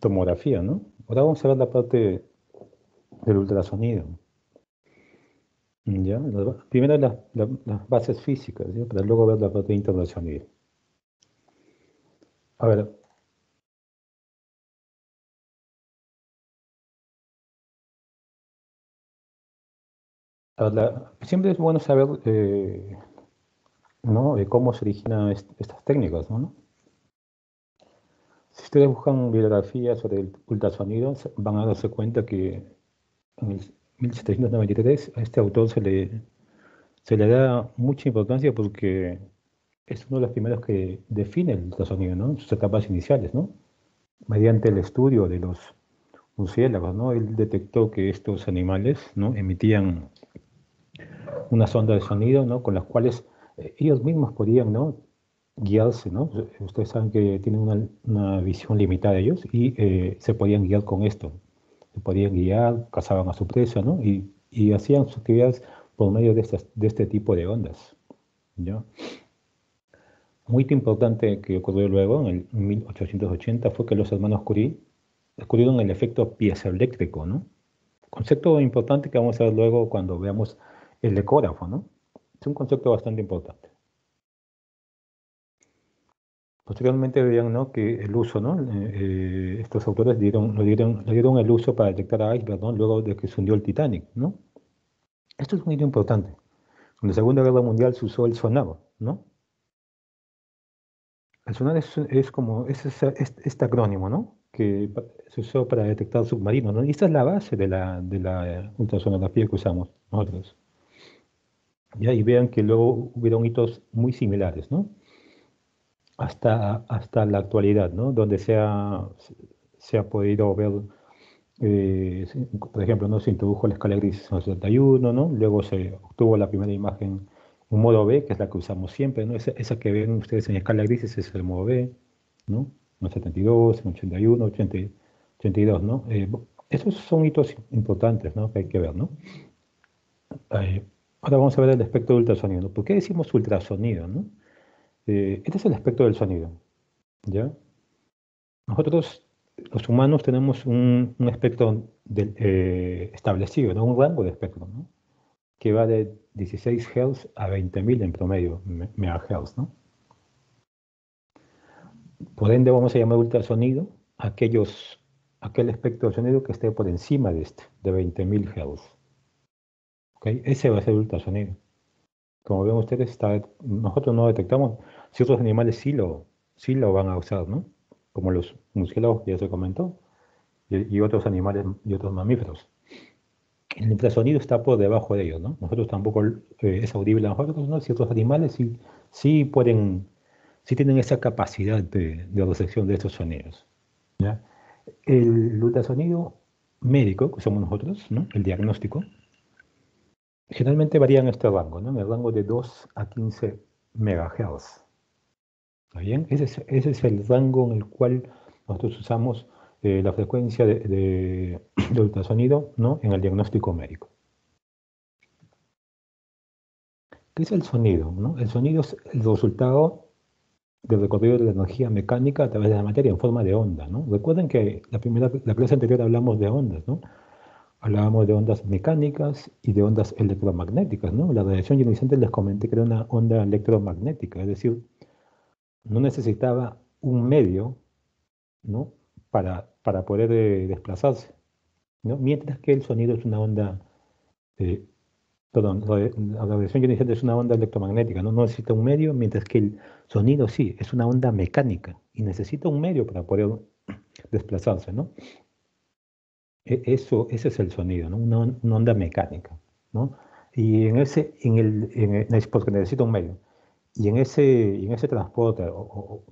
tomografía, ¿no? Ahora vamos a ver la parte del ultrasonido. ¿Ya? Primero las bases físicas, ¿ya? Para luego ver la parte de ultrasonido. A ver, siempre es bueno saber ¿no? Cómo se originan estas técnicas, ¿no? Si ustedes buscan bibliografía sobre el ultrasonido, van a darse cuenta que en el 1793 a este autor se le da mucha importancia porque es uno de los primeros que define el ultrasonido, ¿no? En sus etapas iniciales, ¿no? Mediante el estudio de los murciélagos, ¿no? Él detectó que estos animales, ¿no? Emitían unas ondas de sonido, ¿no? Con las cuales ellos mismos podían, ¿no? Guiarse, ¿no? Ustedes saben que tienen una visión limitada ellos y se podían guiar con esto. Se podían guiar, cazaban a su presa, ¿no? Y hacían sus actividades por medio de este tipo de ondas, ¿ya? Muy importante que ocurrió luego, en el 1880, fue que los hermanos Curie descubrieron el efecto piezoeléctrico, ¿no? Concepto importante que vamos a ver luego cuando veamos el ecógrafo, ¿no? Es un concepto bastante importante. Posteriormente veían, ¿no? Que el uso, ¿no? Estos autores le dieron el uso para detectar a iceberg, ¿no? Luego de que se hundió el Titanic, ¿no? Esto es muy importante. En la Segunda Guerra Mundial se usó el sonar, ¿no? El sonar es este acrónimo, ¿no? Que se usó para detectar submarinos, ¿no? Y esta es la base de la ultrasonografía que usamos nosotros. ¿Ya? Y vean que luego hubieron hitos muy similares, ¿no? Hasta la actualidad, ¿no? Donde se ha podido ver, por ejemplo, ¿no? Se introdujo la escala gris en el 71, ¿no? Luego se obtuvo la primera imagen en modo B, que es la que usamos siempre, ¿no? Esa que ven ustedes en escala gris, ese es el modo B, ¿no? En el 72, en el 81, 82, ¿no? Esos son hitos importantes, ¿no? Que hay que ver, ¿no? Eh, Ahora vamos a ver el espectro de ultrasonido, ¿no? ¿Por qué decimos ultrasonido, no? Este es el espectro del sonido, ¿ya? Nosotros, los humanos, tenemos un espectro establecido, ¿no? Un rango de espectro, ¿no? Que va de 16 Hz a 20.000 en promedio, megahertz, ¿no? Por ende, vamos a llamar ultrasonido aquel espectro de sonido que esté por encima de 20.000 Hz. ¿Ok? Ese va a ser ultrasonido. Como ven ustedes, nosotros no detectamos, si otros animales sí lo van a usar, ¿no? Como los murciélagos que ya se comentó, y otros animales y otros mamíferos. El ultrasonido está por debajo de ellos, ¿no? Nosotros tampoco es audible a nosotros, ¿no? Ciertos animales sí pueden, sí tienen esa capacidad de recepción de estos sonidos, ¿ya? El ultrasonido médico, que somos nosotros, ¿no? El diagnóstico, generalmente varía en este rango, ¿no? En el rango de 2 a 15 megahertz. ¿Está bien? Ese es el rango en el cual nosotros usamos la frecuencia de ultrasonido, ¿no? En el diagnóstico médico. ¿Qué es el sonido, no? El sonido es el resultado del recorrido de la energía mecánica a través de la materia en forma de onda, ¿no? Recuerden que la clase anterior hablamos de ondas, ¿no? Hablábamos de ondas mecánicas y de ondas electromagnéticas, ¿no? La radiación ionizante les comenté que era una onda electromagnética, es decir, no necesitaba un medio, ¿no? Para poder desplazarse, ¿no? Mientras que el sonido es una onda, eh, perdón, la radiación ionizante es una onda electromagnética, ¿no? No necesita un medio, mientras que el sonido sí, es una onda mecánica y necesita un medio para poder desplazarse, ¿no? Ese es el sonido, ¿no? Una onda mecánica, ¿no? Y es porque necesita un medio. Y en ese transporte,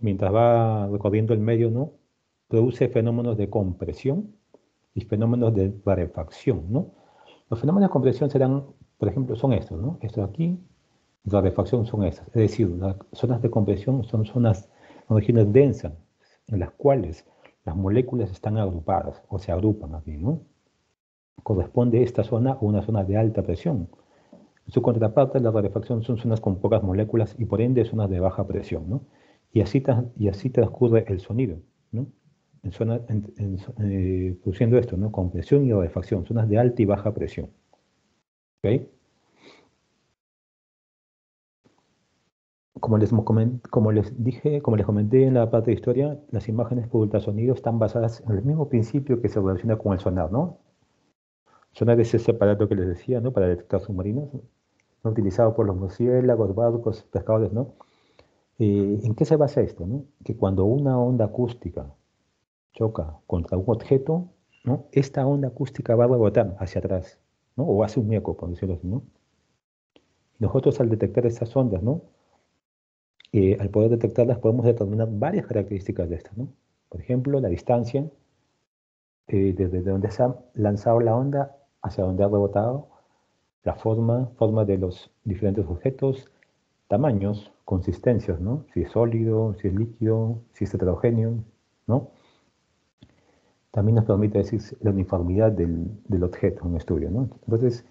mientras va recorriendo el medio, ¿no? Produce fenómenos de compresión y fenómenos de rarefacción, ¿no? Los fenómenos de compresión serán, por ejemplo, son estos, ¿no? Estos aquí, rarefacción son estas. Es decir, las zonas de compresión son zonas con regiones densas, en las cuales las moléculas están agrupadas, o se agrupan aquí, ¿no? Corresponde esta zona a una zona de alta presión. Su contraparte, la rarefacción, son zonas con pocas moléculas y por ende zonas de baja presión, ¿no? Y así transcurre el sonido, ¿no? en zonas, produciendo esto, ¿no? Compresión y rarefacción, zonas de alta y baja presión. ¿Ok? Como les comenté en la parte de historia, las imágenes por ultrasonido están basadas en el mismo principio que se relaciona con el sonar, ¿no? Sonar es ese aparato que les decía, ¿no? Para detectar submarinos, ¿no? Utilizado por los murciélagos, barcos, pescadores, ¿no? ¿En qué se basa esto, no? Que cuando una onda acústica choca contra un objeto, ¿no? Esta onda acústica va a rebotar hacia atrás, ¿no? O hace un eco, por decirlo así, ¿no? Y nosotros al detectar estas ondas, ¿no? Al poder detectarlas podemos determinar varias características de estas, ¿no? Por ejemplo, la distancia, desde donde se ha lanzado la onda hacia donde ha rebotado, la forma de los diferentes objetos, tamaños, consistencias, ¿no? Si es sólido, si es líquido, si es heterogéneo, ¿no? También nos permite decir la uniformidad del objeto en estudio, ¿no? Entonces,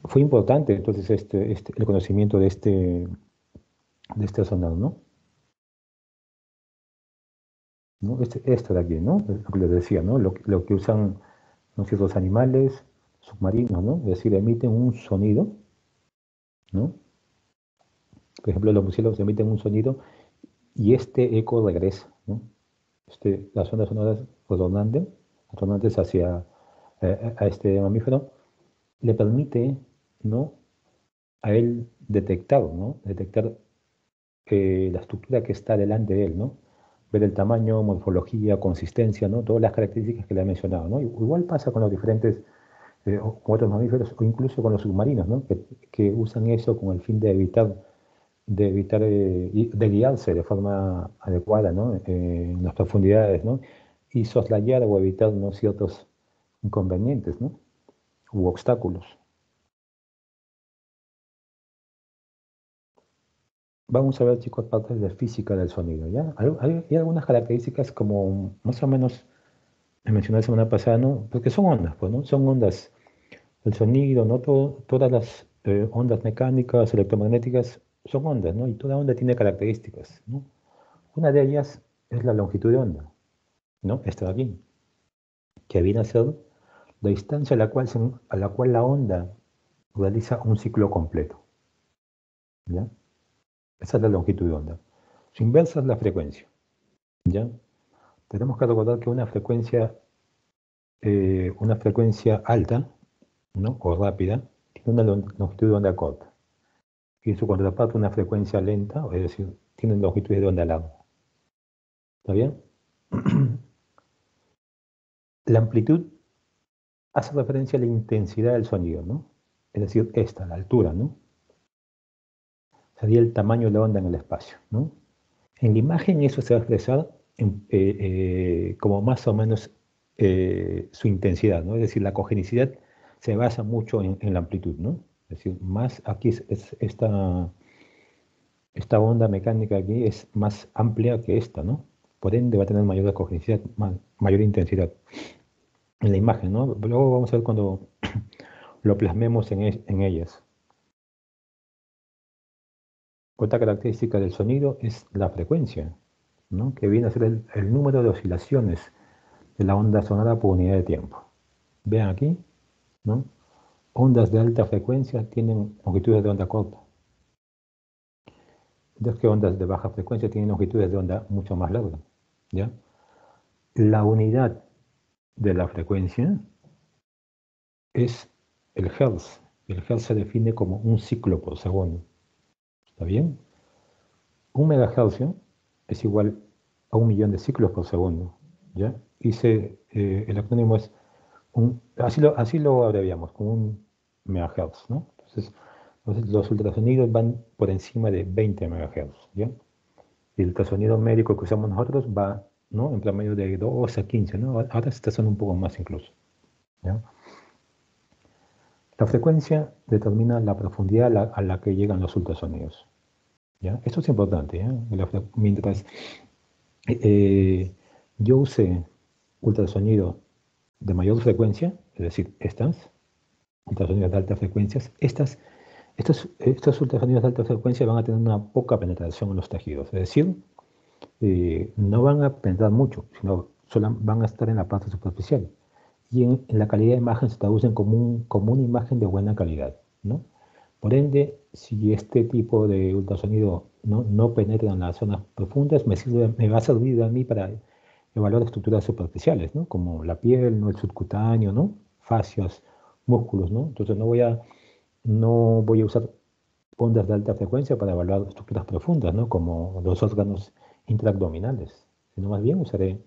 fue importante entonces el conocimiento de este sonar, ¿no? ¿No? Esto de aquí, ¿no? Lo que les decía, ¿no? Lo que usan, ¿no? Ciertos animales submarinos, ¿no? Es decir, emiten un sonido, ¿no? Por ejemplo, los murciélagos emiten un sonido y este eco regresa, ¿no? Las ondas sonoras resonantes hacia a este mamífero, le permite, ¿no? A él detectar, ¿no? Detectar la estructura que está delante de él, ¿no? Ver el tamaño, morfología, consistencia, ¿no? Todas las características que le he mencionado, ¿no? Igual pasa con los diferentes, con otros mamíferos o incluso con los submarinos, ¿no? Que usan eso con el fin de guiarse de forma adecuada, ¿no? En las profundidades, ¿no? Y soslayar o evitar, ¿no? Ciertos inconvenientes, ¿no? U obstáculos. Vamos a ver, chicos, partes de física del sonido, ¿ya? Hay algunas características como más o menos me mencioné la semana pasada, ¿no? Porque son ondas, pues, ¿no? Son ondas, el sonido, ¿no? Todas las ondas mecánicas, electromagnéticas, son ondas, ¿no? Y toda onda tiene características, ¿no? Una de ellas es la longitud de onda, ¿no? Esta de aquí, que viene a ser la distancia a la cual la onda realiza un ciclo completo, ¿ya? Esa es la longitud de onda. Su inversa es la frecuencia, ¿ya? Tenemos que recordar que una frecuencia alta, ¿no? O rápida, tiene una longitud de onda corta. Y su contraparte, una frecuencia lenta, es decir, tiene longitudes de onda larga. ¿Está bien? La amplitud hace referencia a la intensidad del sonido, ¿no? Es decir, la altura, ¿no? Sería el tamaño de la onda en el espacio, ¿no? En la imagen eso se va a expresar como más o menos su intensidad, ¿no? Es decir, la cogenicidad se basa mucho en la amplitud, ¿no? Es decir, más aquí esta onda mecánica aquí es más amplia que esta, ¿no? Por ende va a tener mayor cogenicidad, mayor intensidad en la imagen, ¿no? Luego vamos a ver cuando lo plasmemos en ellas. Otra característica del sonido es la frecuencia, ¿no? Que viene a ser el número de oscilaciones de la onda sonora por unidad de tiempo. Vean aquí, ¿no? Ondas de alta frecuencia tienen longitudes de onda corta, mientras que ondas de baja frecuencia tienen longitudes de onda mucho más largas, ¿ya? La unidad de la frecuencia es el Hertz. El Hertz se define como un ciclo por segundo. ¿Está bien? Un megahertz es igual a 1 millón de ciclos por segundo, ¿ya? El acrónimo es así lo abreviamos, como un megahertz, ¿no? Entonces, los ultrasonidos van por encima de 20 megahertz, ¿ya? Y el ultrasonido médico que usamos nosotros va, ¿no? En promedio de 2 a 15, ¿no? Ahora se está usando un poco más incluso, ¿ya? La frecuencia determina la profundidad a la que llegan los ultrasonidos, ¿ya? Esto es importante, ¿ya? Mientras yo use ultrasonido de mayor frecuencia, es decir, ultrasonidos de alta frecuencia, estos ultrasonidos de alta frecuencia van a tener una poca penetración en los tejidos, es decir, no van a penetrar mucho, sino solo van a estar en la parte superficial. Y en la calidad de imagen se traducen como una imagen de buena calidad, ¿no? Por ende, si este tipo de ultrasonido no penetra en las zonas profundas, me va a servir a mí para evaluar estructuras superficiales, ¿no? Como la piel, ¿no? El subcutáneo, ¿no? Fascias, músculos, ¿no? Entonces no voy a usar ondas de alta frecuencia para evaluar estructuras profundas, ¿no? Como los órganos intraabdominales, sino más bien usaré,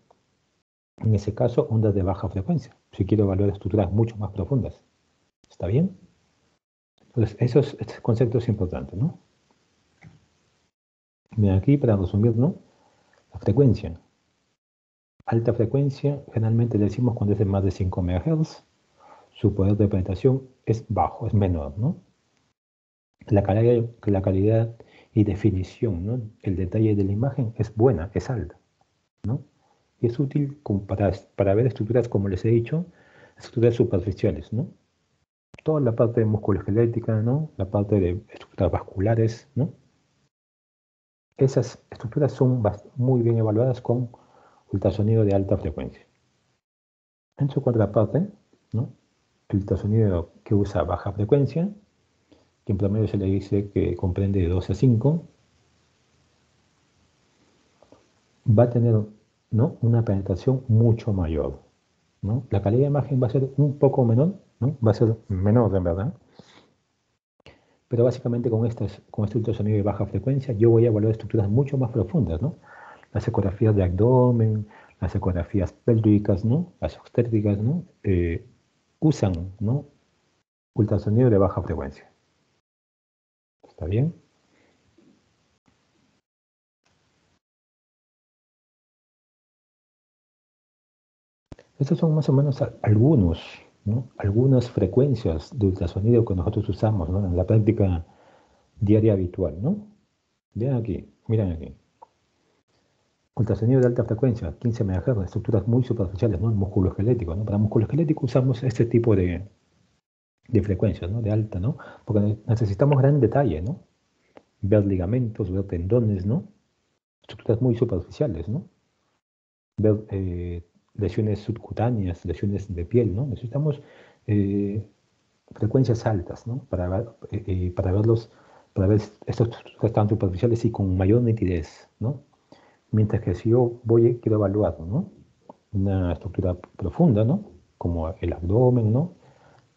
en ese caso, ondas de baja frecuencia, si quiero evaluar estructuras mucho más profundas. ¿Está bien? Entonces, este concepto es importante, ¿no? Bien, aquí, para resumir, ¿no? La frecuencia. Alta frecuencia, generalmente le decimos cuando es de más de 5 MHz, su poder de penetración es bajo, es menor, ¿no? La calidad y definición, ¿no? El detalle de la imagen es buena, es alta, ¿no? Y es útil para ver estructuras, como les he dicho, estructuras superficiales, ¿no? Toda la parte musculoesquelética, ¿no? La parte de estructuras vasculares, ¿no? Esas estructuras son muy bien evaluadas con ultrasonido de alta frecuencia. En su contraparte, ¿no? El ultrasonido que usa baja frecuencia, que en promedio se le dice que comprende de 2 a 5, va a tener, ¿no? Una penetración mucho mayor, ¿no? La calidad de imagen va a ser un poco menor, ¿no? Va a ser menor en verdad, pero básicamente con este ultrasonido de baja frecuencia yo voy a evaluar estructuras mucho más profundas, ¿no? Las ecografías de abdomen, las ecografías pélvicas, ¿no? Las obstétricas, ¿no? Usan, ¿no? Ultrasonido de baja frecuencia. ¿Está bien? Estos son más o menos algunos, ¿no? Algunas frecuencias de ultrasonido que nosotros usamos, ¿no? En la práctica diaria habitual, ¿no? Vean aquí, miren aquí. Ultrasonido de alta frecuencia, 15 MHz, estructuras muy superficiales, ¿no? El músculo esquelético, ¿no? Para músculo esquelético usamos este tipo de frecuencias, ¿no? De alta, ¿no? Porque necesitamos gran detalle, ¿no? Ver ligamentos, ver tendones, ¿no? Estructuras muy superficiales, ¿no? Ver lesiones subcutáneas, lesiones de piel, ¿no? Necesitamos eh, frecuencias altas, ¿no? Para ver estos estructuras tan superficiales y con mayor nitidez, ¿no? Mientras que si yo quiero evaluar, ¿no? Una estructura profunda, ¿no? Como el abdomen, ¿no?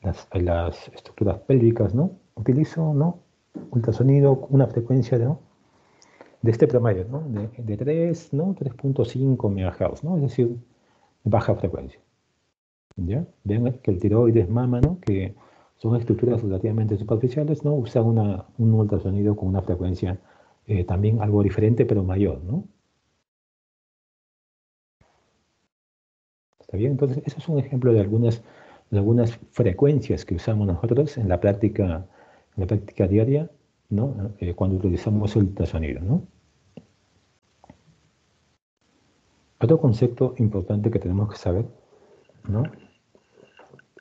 Las estructuras pélvicas, ¿no? Utilizo, ¿no? Ultrasonido, una frecuencia, ¿no? De este promedio, ¿no? De 3, ¿no? 3.5 MHz, ¿no? Es decir, baja frecuencia, ¿ya? Vean que el tiroides, mama, ¿no? Que son estructuras relativamente superficiales, ¿no? Usa un ultrasonido con una frecuencia también algo diferente, pero mayor, ¿no? ¿Está bien? Entonces, eso es un ejemplo de algunas frecuencias que usamos nosotros en la práctica diaria, ¿no? Cuando utilizamos el ultrasonido, ¿no? Otro concepto importante que tenemos que saber, ¿no?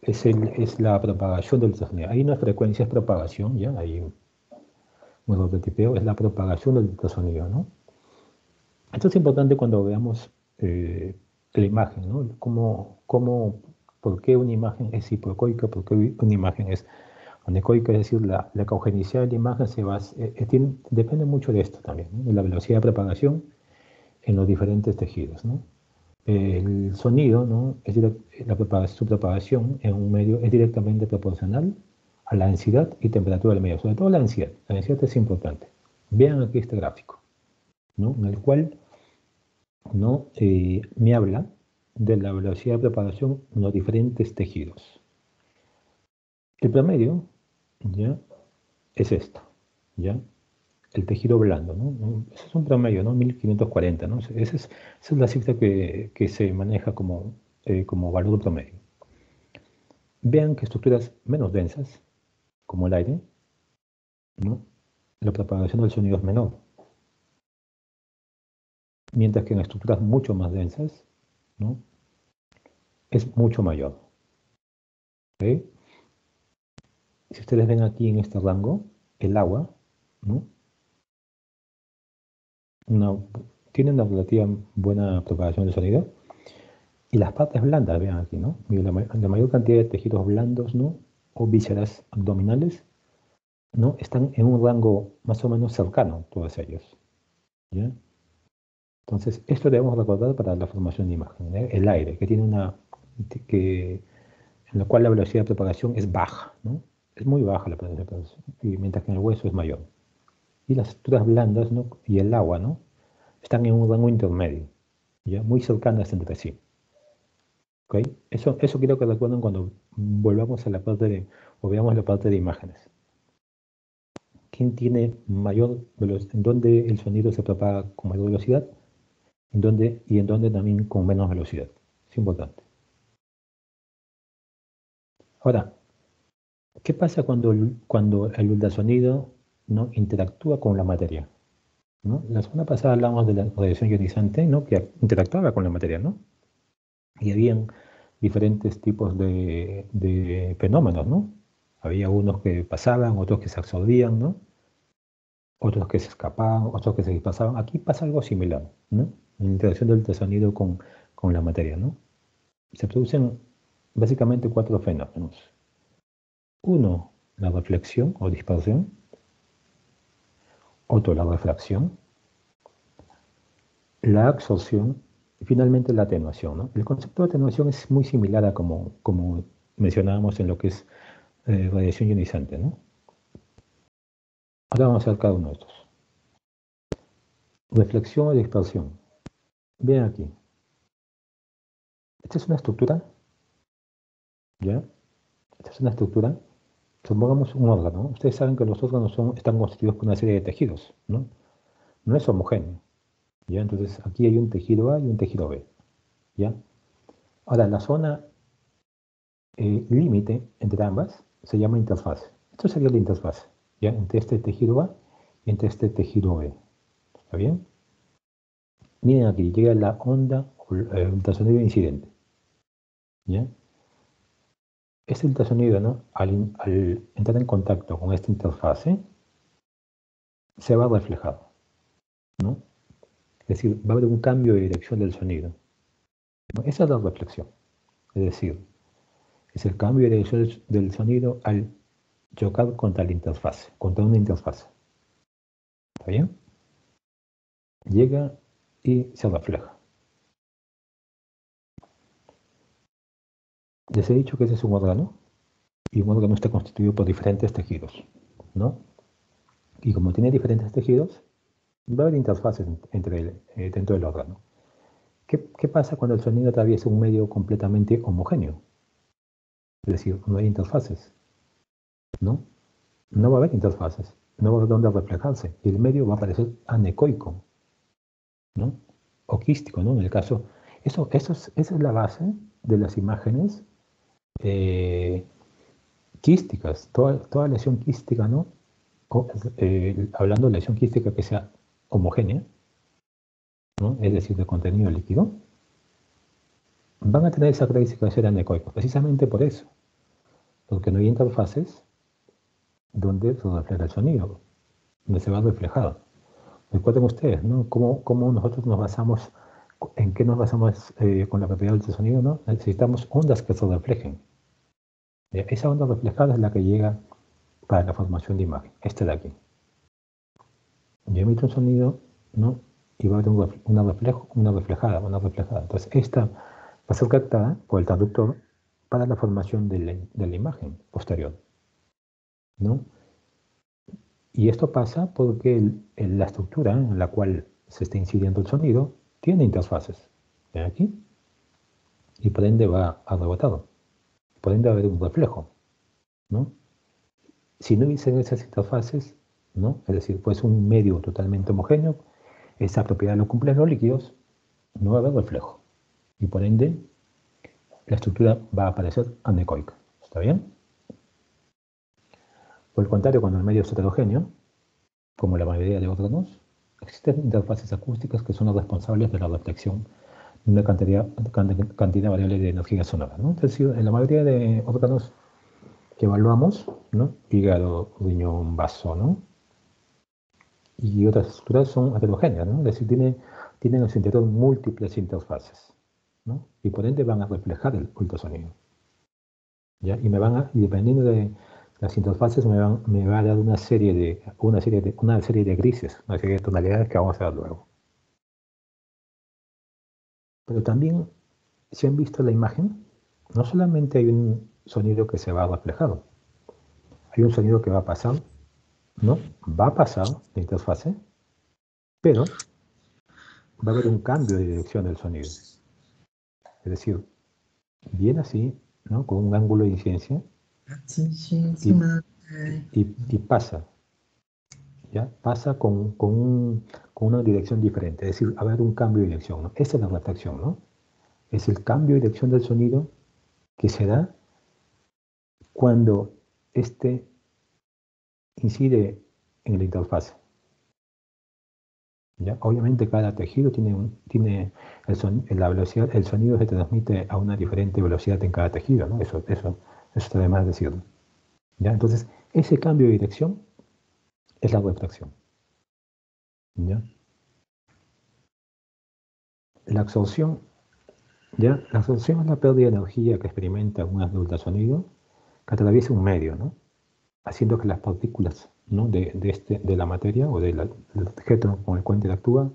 Es la propagación del ultrasonido. Hay una frecuencia de propagación, ¿ya? Hay un doble es la propagación del ultrasonido, ¿no? Esto es importante cuando veamos la imagen, ¿no? ¿Por qué una imagen es hipoecoica? ¿Por qué una imagen es anecoica? Es decir, la congenicidad de la imagen depende mucho de esto también, ¿no? De la velocidad de propagación en los diferentes tejidos, ¿no? El sonido, ¿no? Su propagación en un medio es directamente proporcional a la densidad y temperatura del medio, sobre todo la densidad. La densidad es importante. Vean aquí este gráfico, ¿no? En el cual, ¿no? Me habla de la velocidad de propagación en los diferentes tejidos. El promedio, ¿ya? Es esto, ¿ya? El tejido blando, ¿no? Ese es un promedio, ¿no? 1540, ¿no? Esa es la cifra que se maneja como valor promedio. Vean que estructuras menos densas, como el aire, ¿no? La propagación del sonido es menor, mientras que en estructuras mucho más densas, ¿no? Es mucho mayor. ¿Ok? Si ustedes ven aquí en este rango, el agua, ¿no? Una- tiene una relativa buena propagación del sonido. Y las partes blandas, vean aquí, ¿no? La mayor cantidad de tejidos blandos, ¿no? O vísceras abdominales, ¿no? Están en un rango más o menos cercano, todos ellos. ¿Ya? Entonces, esto debemos recordar para la formación de imagen, ¿eh? El aire, que tiene en lo cual la velocidad de propagación es baja, ¿no? Es muy baja la velocidad de propagación, y mientras que en el hueso es mayor. Y las estructuras blandas, ¿no? Y el agua, ¿no? Están en un rango intermedio, ¿ya? Muy cercanas entre sí. ¿Ok? Eso quiero que recuerden cuando volvamos a la parte o veamos la parte de imágenes. ¿Quién tiene mayor velocidad? ¿En dónde el sonido se propaga con mayor velocidad? Y en dónde también con menos velocidad? Es importante. Ahora, ¿qué pasa cuando el ultrasonido, ¿no? Interactúa con la materia? ¿No? La semana pasada hablamos de la radiación ionizante, ¿no? Que interactuaba con la materia, ¿no? Y habían diferentes tipos de fenómenos, ¿no? Había unos que pasaban, otros que se absorbían, ¿no? Otros que se escapaban, otros que se dispersaban. Aquí pasa algo similar, ¿no? La interacción del ultrasonido con la materia, ¿no? Se producen básicamente cuatro fenómenos. Uno, la reflexión o dispersión. Otro, la refracción. La absorción y finalmente la atenuación, ¿no? El concepto de atenuación es muy similar a como mencionábamos en lo que es radiación ionizante, ¿no? Ahora vamos a ver cada uno de estos. Reflexión o dispersión. Vean aquí. Esta es una estructura, ¿ya? Esta es una estructura. Supongamos un órgano, ¿no? Ustedes saben que los órganos están constituidos por una serie de tejidos, ¿no? No es homogéneo, ¿ya? Entonces aquí hay un tejido A y un tejido B, ¿ya? Ahora, la zona límite entre ambas se llama interfase. Esto sería la interfase, ¿ya? Entre este tejido A y entre este tejido B. ¿Está bien? Miren aquí, llega la onda ultrasonido incidente, ¿ya? Este ultrasonido, ¿no? Al entrar en contacto con esta interfase, se va reflejado, ¿no? Es decir, va a haber un cambio de dirección del sonido, ¿no? Esa es la reflexión. Es decir, es el cambio de dirección del sonido al chocar contra la interfase, contra una interfase. ¿Está bien? Llega y se refleja. Les he dicho que ese es un órgano, y un órgano está constituido por diferentes tejidos, ¿no? Y como tiene diferentes tejidos, va a haber interfaces dentro del órgano. ¿Qué pasa cuando el sonido atraviesa un medio completamente homogéneo? Es decir, no hay interfaces, ¿no? No va a haber interfaces, no va a haber dónde reflejarse, y el medio va a parecer anecoico, ¿no? O quístico, ¿no? En el caso, esa es la base de las imágenes quísticas, toda lesión quística, ¿no? Hablando de lesión quística que sea homogénea, ¿no? Es decir, de contenido líquido, van a tener esa característica de ser anecoicos, precisamente por eso, porque no hay interfaces donde se refleja el sonido, donde se va reflejado. Recuerden ustedes, ¿no? ¿Cómo nosotros nos basamos, en qué nos basamos con la propiedad del sonido, ¿no? Necesitamos ondas que se reflejen. Esa onda reflejada es la que llega para la formación de imagen, esta de aquí. Yo emito un sonido, ¿no? Y va a haber una reflejada. Entonces, esta va a ser captada por el traductor para la formación de la imagen posterior, ¿no? Y esto pasa porque la estructura en la cual se está incidiendo el sonido tiene interfaces. ¿Ven aquí? Y por ende va a rebotar. Por ende va a haber un reflejo, ¿no? Si no hubiesen esas interfaces, ¿no? Es decir, pues un medio totalmente homogéneo, esa propiedad lo cumplen los líquidos, no va a haber reflejo. Y por ende, la estructura va a aparecer anecoica. ¿Está bien? Por el contrario, cuando el medio es heterogéneo, como la mayoría de órganos, existen interfaces acústicas que son las responsables de la reflexión de una cantidad variable de energía sonora, ¿no? Es decir, en la mayoría de órganos que evaluamos, ¿no? Hígado, riñón, vaso, ¿no? Y otras estructuras son heterogéneas, ¿no? Es decir, tienen en su interior múltiples interfaces, ¿no? Y por ende van a reflejar el ultrasonido, ¿ya? Y dependiendo de las interfaces me va a dar una serie de grises, una serie de tonalidades que vamos a ver luego. Pero también, si han visto la imagen, no solamente hay un sonido que se va reflejado, hay un sonido que va a pasar, ¿no? Va a pasar la interfase, pero va a haber un cambio de dirección del sonido. Es decir, viene así, ¿no? Con un ángulo de incidencia y pasa, ¿ya? Pasa con una dirección diferente. Es decir, va a haber un cambio de dirección, ¿no? Esa es la reflexión, ¿no? Es el cambio de dirección del sonido que se da cuando este incide en la interfaz. ¿Ya? Obviamente cada tejido tiene la velocidad, el sonido se transmite a una diferente velocidad en cada tejido, ¿no? Eso está de más decirlo. ¿Ya? Entonces, ese cambio de dirección es la refracción. ¿Ya? La absorción, ¿ya? La absorción es la pérdida de energía que experimenta un haz de ultrasonido que atraviesa un medio, ¿no? Haciendo que las partículas, ¿no? de la materia o del objeto con el cual interactúa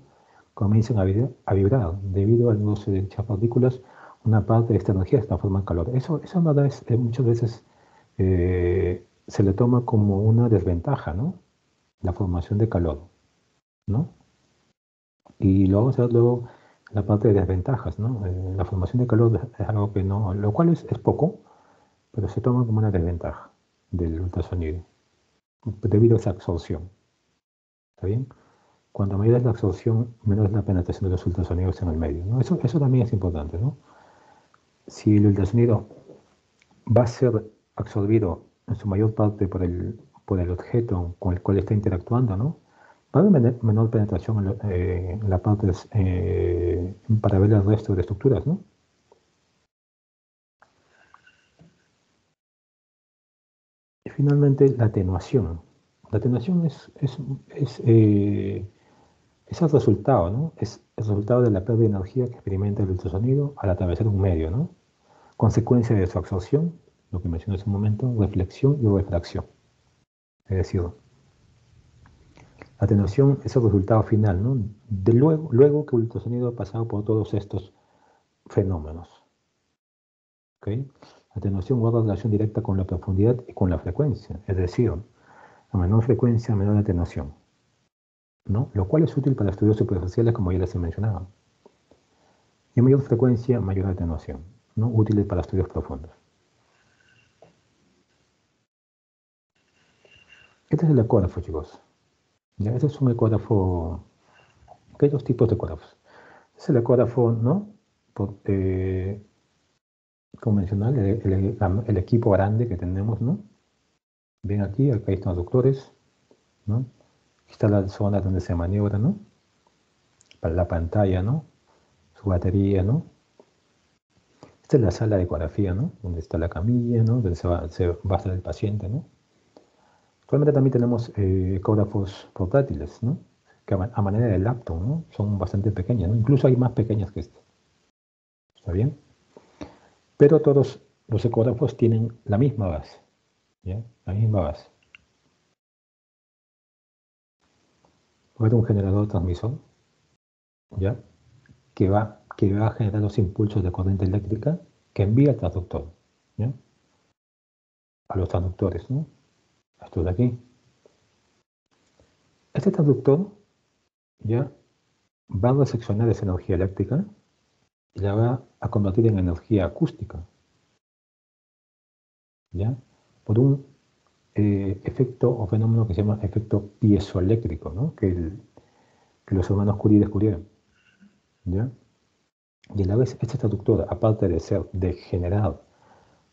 comiencen a vibrar. Debido al uso de dichas partículas, una parte de esta energía se transforma en calor. Eso en verdad muchas veces se le toma como una desventaja, ¿no? La formación de calor, ¿no? Y lo vamos a ver luego la parte de desventajas, ¿no? La formación de calor es algo que no, lo cual es poco, pero se toma como una desventaja del ultrasonido, debido a esa absorción. ¿Está bien? Cuando mayor es la absorción, menor es la penetración de los ultrasonidos en el medio, ¿no? Eso también es importante, ¿no? Si el ultrasonido va a ser absorbido en su mayor parte por el objeto con el cual está interactuando, ¿no? Va a haber menor penetración en la parte para ver el resto de estructuras, ¿no? Y finalmente, la atenuación. La atenuación es el resultado, ¿no? Es el resultado de la pérdida de energía que experimenta el ultrasonido al atravesar un medio, ¿no? Consecuencia de su absorción, lo que mencioné hace un momento, reflexión y refracción. Es decir, la atenuación es el resultado final, ¿no? Luego que el ultrasonido ha pasado por todos estos fenómenos. ¿Ok? La atenuación guarda relación directa con la profundidad y con la frecuencia. Es decir, a menor frecuencia, menor atenuación, ¿no? Lo cual es útil para estudios superficiales, como ya les he mencionado. Y a mayor frecuencia, mayor atenuación, ¿no? Útiles para estudios profundos. Este es el ecógrafo, chicos. ¿Ya? Este es un ecógrafo. ¿Qué hay dos tipos de ecógrafos? Es el ecógrafo, ¿no? Convencional, el equipo grande que tenemos, ¿no? Ven aquí, acá hay transductores, ¿no? Aquí está la zona donde se maniobra, ¿no? Para la pantalla, ¿no? Su batería, ¿no? Esta es la sala de ecografía, ¿no? Donde está la camilla, ¿no? Donde se va a estar el paciente, ¿no? Actualmente también tenemos ecógrafos portátiles, ¿no? Que a manera de laptop, ¿no? Son bastante pequeñas, ¿no? Incluso hay más pequeñas que este. ¿Está bien? Pero todos los ecógrafos tienen la misma base, ¿ya? La misma base. Va a haber un generador transmisor, ¿ya? Que va a generar los impulsos de corriente eléctrica que envía al transductor, ¿ya? A los transductores, ¿no? Estos de aquí. Este transductor ya va a reseccionar esa energía eléctrica y la va a convertir en energía acústica, ¿ya? Por un efecto o fenómeno que se llama efecto piezoeléctrico, ¿no? Que los hermanos Curie descubrieron, ¿ya? Y a la vez, este transductor, aparte de generar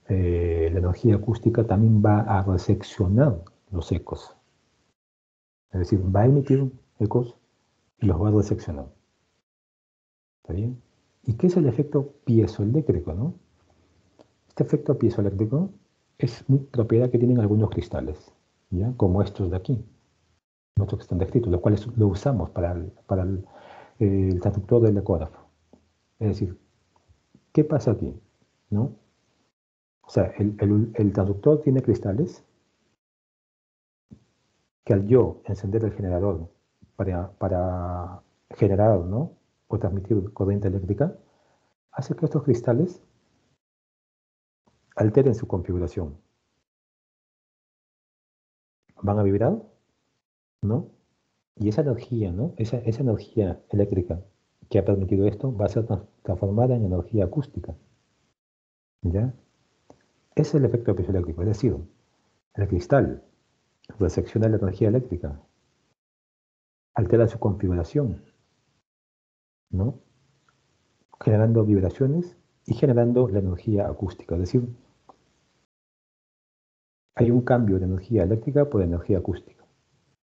la energía acústica, también va a reseccionar los ecos. Es decir, va a emitir ecos y los va a reseccionar. ¿Está bien? ¿Y qué es el efecto piezoeléctrico, no? Este efecto piezoeléctrico es una propiedad que tienen algunos cristales, ¿ya? Como estos de aquí, estos que están descritos, los cuales lo usamos para el transductor del ecógrafo. Es decir, ¿qué pasa aquí? ¿No? O sea, el transductor tiene cristales que al yo encender el generador para generar, ¿no?, o transmitir corriente eléctrica, hace que estos cristales alteren su configuración. Van a vibrar, ¿no? Y esa energía, ¿no?, esa energía eléctrica que ha permitido esto va a ser transformada en energía acústica. ¿Ya? Ese es el efecto piezoeléctrico, es decir, el cristal recepciona la energía eléctrica, altera su configuración, ¿no?, generando vibraciones y generando la energía acústica. Es decir, hay un cambio de energía eléctrica por energía acústica.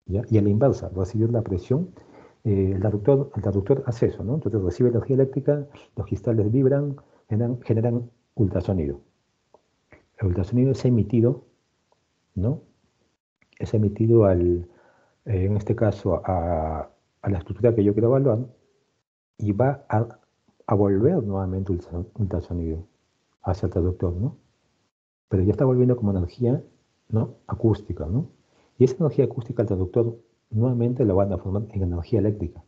¿Ya? Y a la inversa, recibir la presión, el traductor hace eso, ¿no? Entonces recibe energía eléctrica, los cristales vibran, generan ultrasonido. El ultrasonido es emitido, ¿no? Es emitido en este caso, a la estructura que yo quiero evaluar, y va a volver nuevamente ultrasonido hacia el traductor, ¿no? Pero ya está volviendo como energía, ¿no?, acústica, ¿no? Y esa energía acústica el traductor nuevamente lo va a transformar en energía eléctrica.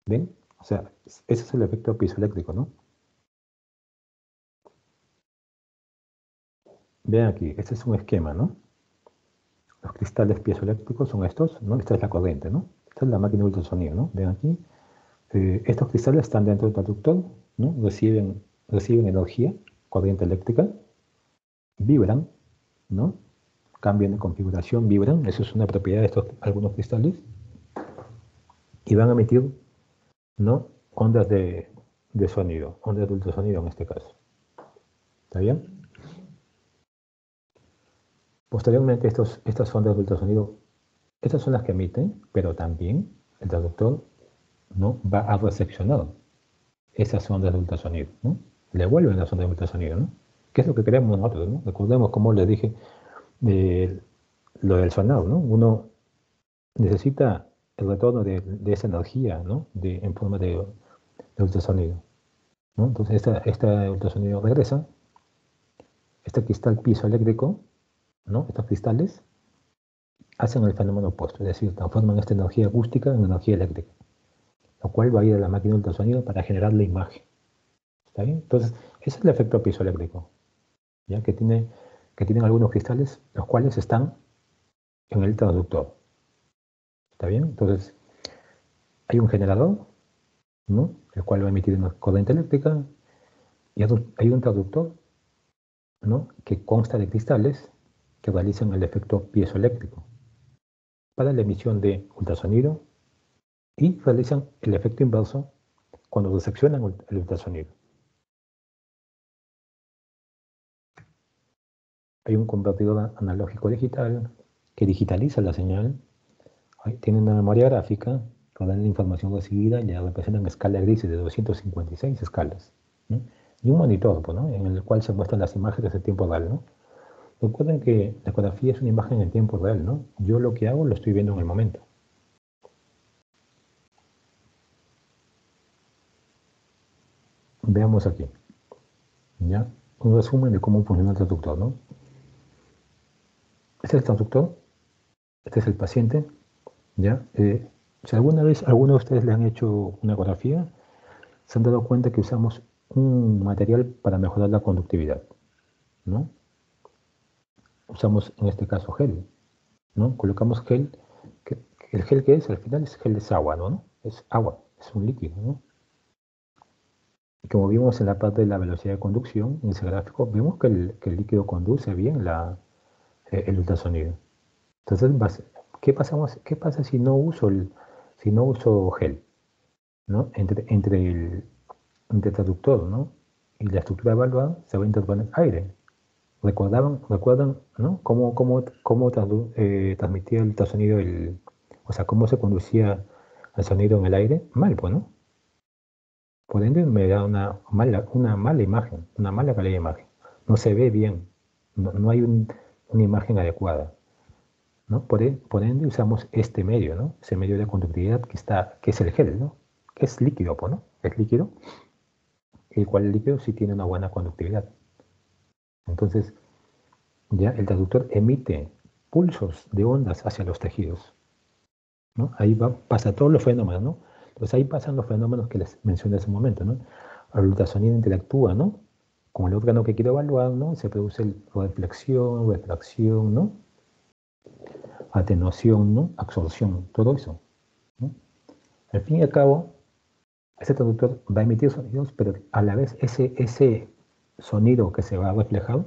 ¿Ven? O sea, ese es el efecto piezoeléctrico, ¿no? Vean aquí, este es un esquema, ¿no? Los cristales piezoeléctricos son estos, ¿no? Esta es la corriente, ¿no? Esta es la máquina de ultrasonido, ¿no? Vean aquí. Estos cristales están dentro del traductor, ¿no? Reciben energía, corriente eléctrica, vibran, ¿no? Cambian de configuración, vibran. Eso es una propiedad de algunos cristales. Y van a emitir, ¿no?, ondas de sonido, ondas de ultrasonido en este caso. ¿Está bien? Posteriormente, estas ondas de ultrasonido, estas son las que emiten, pero también el traductor, ¿no?, va a recepcionar esas ondas de ultrasonido, ¿no? Le vuelven las ondas de ultrasonido, ¿no? ¿Qué es lo que queremos nosotros, ¿no? Recordemos, como les dije, lo del sonado, ¿no? Uno necesita el retorno de esa energía, ¿no?, en forma de ultrasonido, ¿no? Entonces, este ultrasonido regresa, este cristal piezoeléctrico, ¿no?, estos cristales hacen el fenómeno opuesto, es decir, transforman esta energía acústica en energía eléctrica, lo cual va a ir a la máquina de ultrasonido para generar la imagen. ¿Está bien? Entonces, ese es el efecto piezoeléctrico, ¿ya? Que tienen algunos cristales, los cuales están en el traductor. ¿Está bien? Entonces, hay un generador, ¿no?, el cual va a emitir una corriente eléctrica, y hay un traductor, ¿no?, que consta de cristales que realizan el efecto piezoeléctrico para la emisión de ultrasonido y realizan el efecto inverso cuando recepcionan el ultrasonido. Hay un convertidor analógico digital que digitaliza la señal. Tiene una memoria gráfica que da la información recibida y la representa en escala gris de 256 escalas, ¿no? Y un monitor, pues, ¿no?, en el cual se muestran las imágenes en tiempo real, ¿no? Recuerden que la ecografía es una imagen en tiempo real, ¿no? Yo lo que hago lo estoy viendo en el momento. Veamos aquí, ¿ya? Un resumen de cómo funciona el transductor, ¿no? Este es el transductor, este es el paciente, ¿ya? Si alguna vez alguno de ustedes le han hecho una ecografía, se han dado cuenta que usamos un material para mejorar la conductividad, ¿no? Usamos en este caso gel, ¿no? Colocamos gel, el gel que es, al final es gel, es agua, ¿no? Es agua, es un líquido, ¿no? Y como vimos en la parte de la velocidad de conducción, en ese gráfico, vemos que el líquido conduce bien el ultrasonido. Entonces, ¿qué pasa si no uso gel, ¿no? Entre el traductor, ¿no?, y la estructura evaluada se va a interponer aire. ¿Recuerdan, ¿no?, cómo transmitía el ultrasonido, o sea, cómo se conducía el sonido en el aire? Mal, pues, ¿no? Por ende, me da una mala imagen, una mala calidad de imagen. No se ve bien, no hay una imagen adecuada, ¿no? Por ende, usamos este medio, ¿no? Ese medio de conductividad que es el gel, ¿no? es líquido, pues, ¿no? Es líquido, el cual el líquido sí tiene una buena conductividad. Entonces, ya el traductor emite pulsos de ondas hacia los tejidos, ¿no? Ahí pasa todos los fenómenos, ¿no? Entonces ahí pasan los fenómenos que les mencioné hace un momento, ¿no? El ultrasonido interactúa, ¿no? Con el órgano que quiero evaluar, ¿no? Se produce reflexión, refracción, ¿no? Atenuación, ¿no? Absorción, todo eso, ¿no? Al fin y al cabo, ese traductor va a emitir sonidos, pero a la vez ese sonido que se va a reflejar,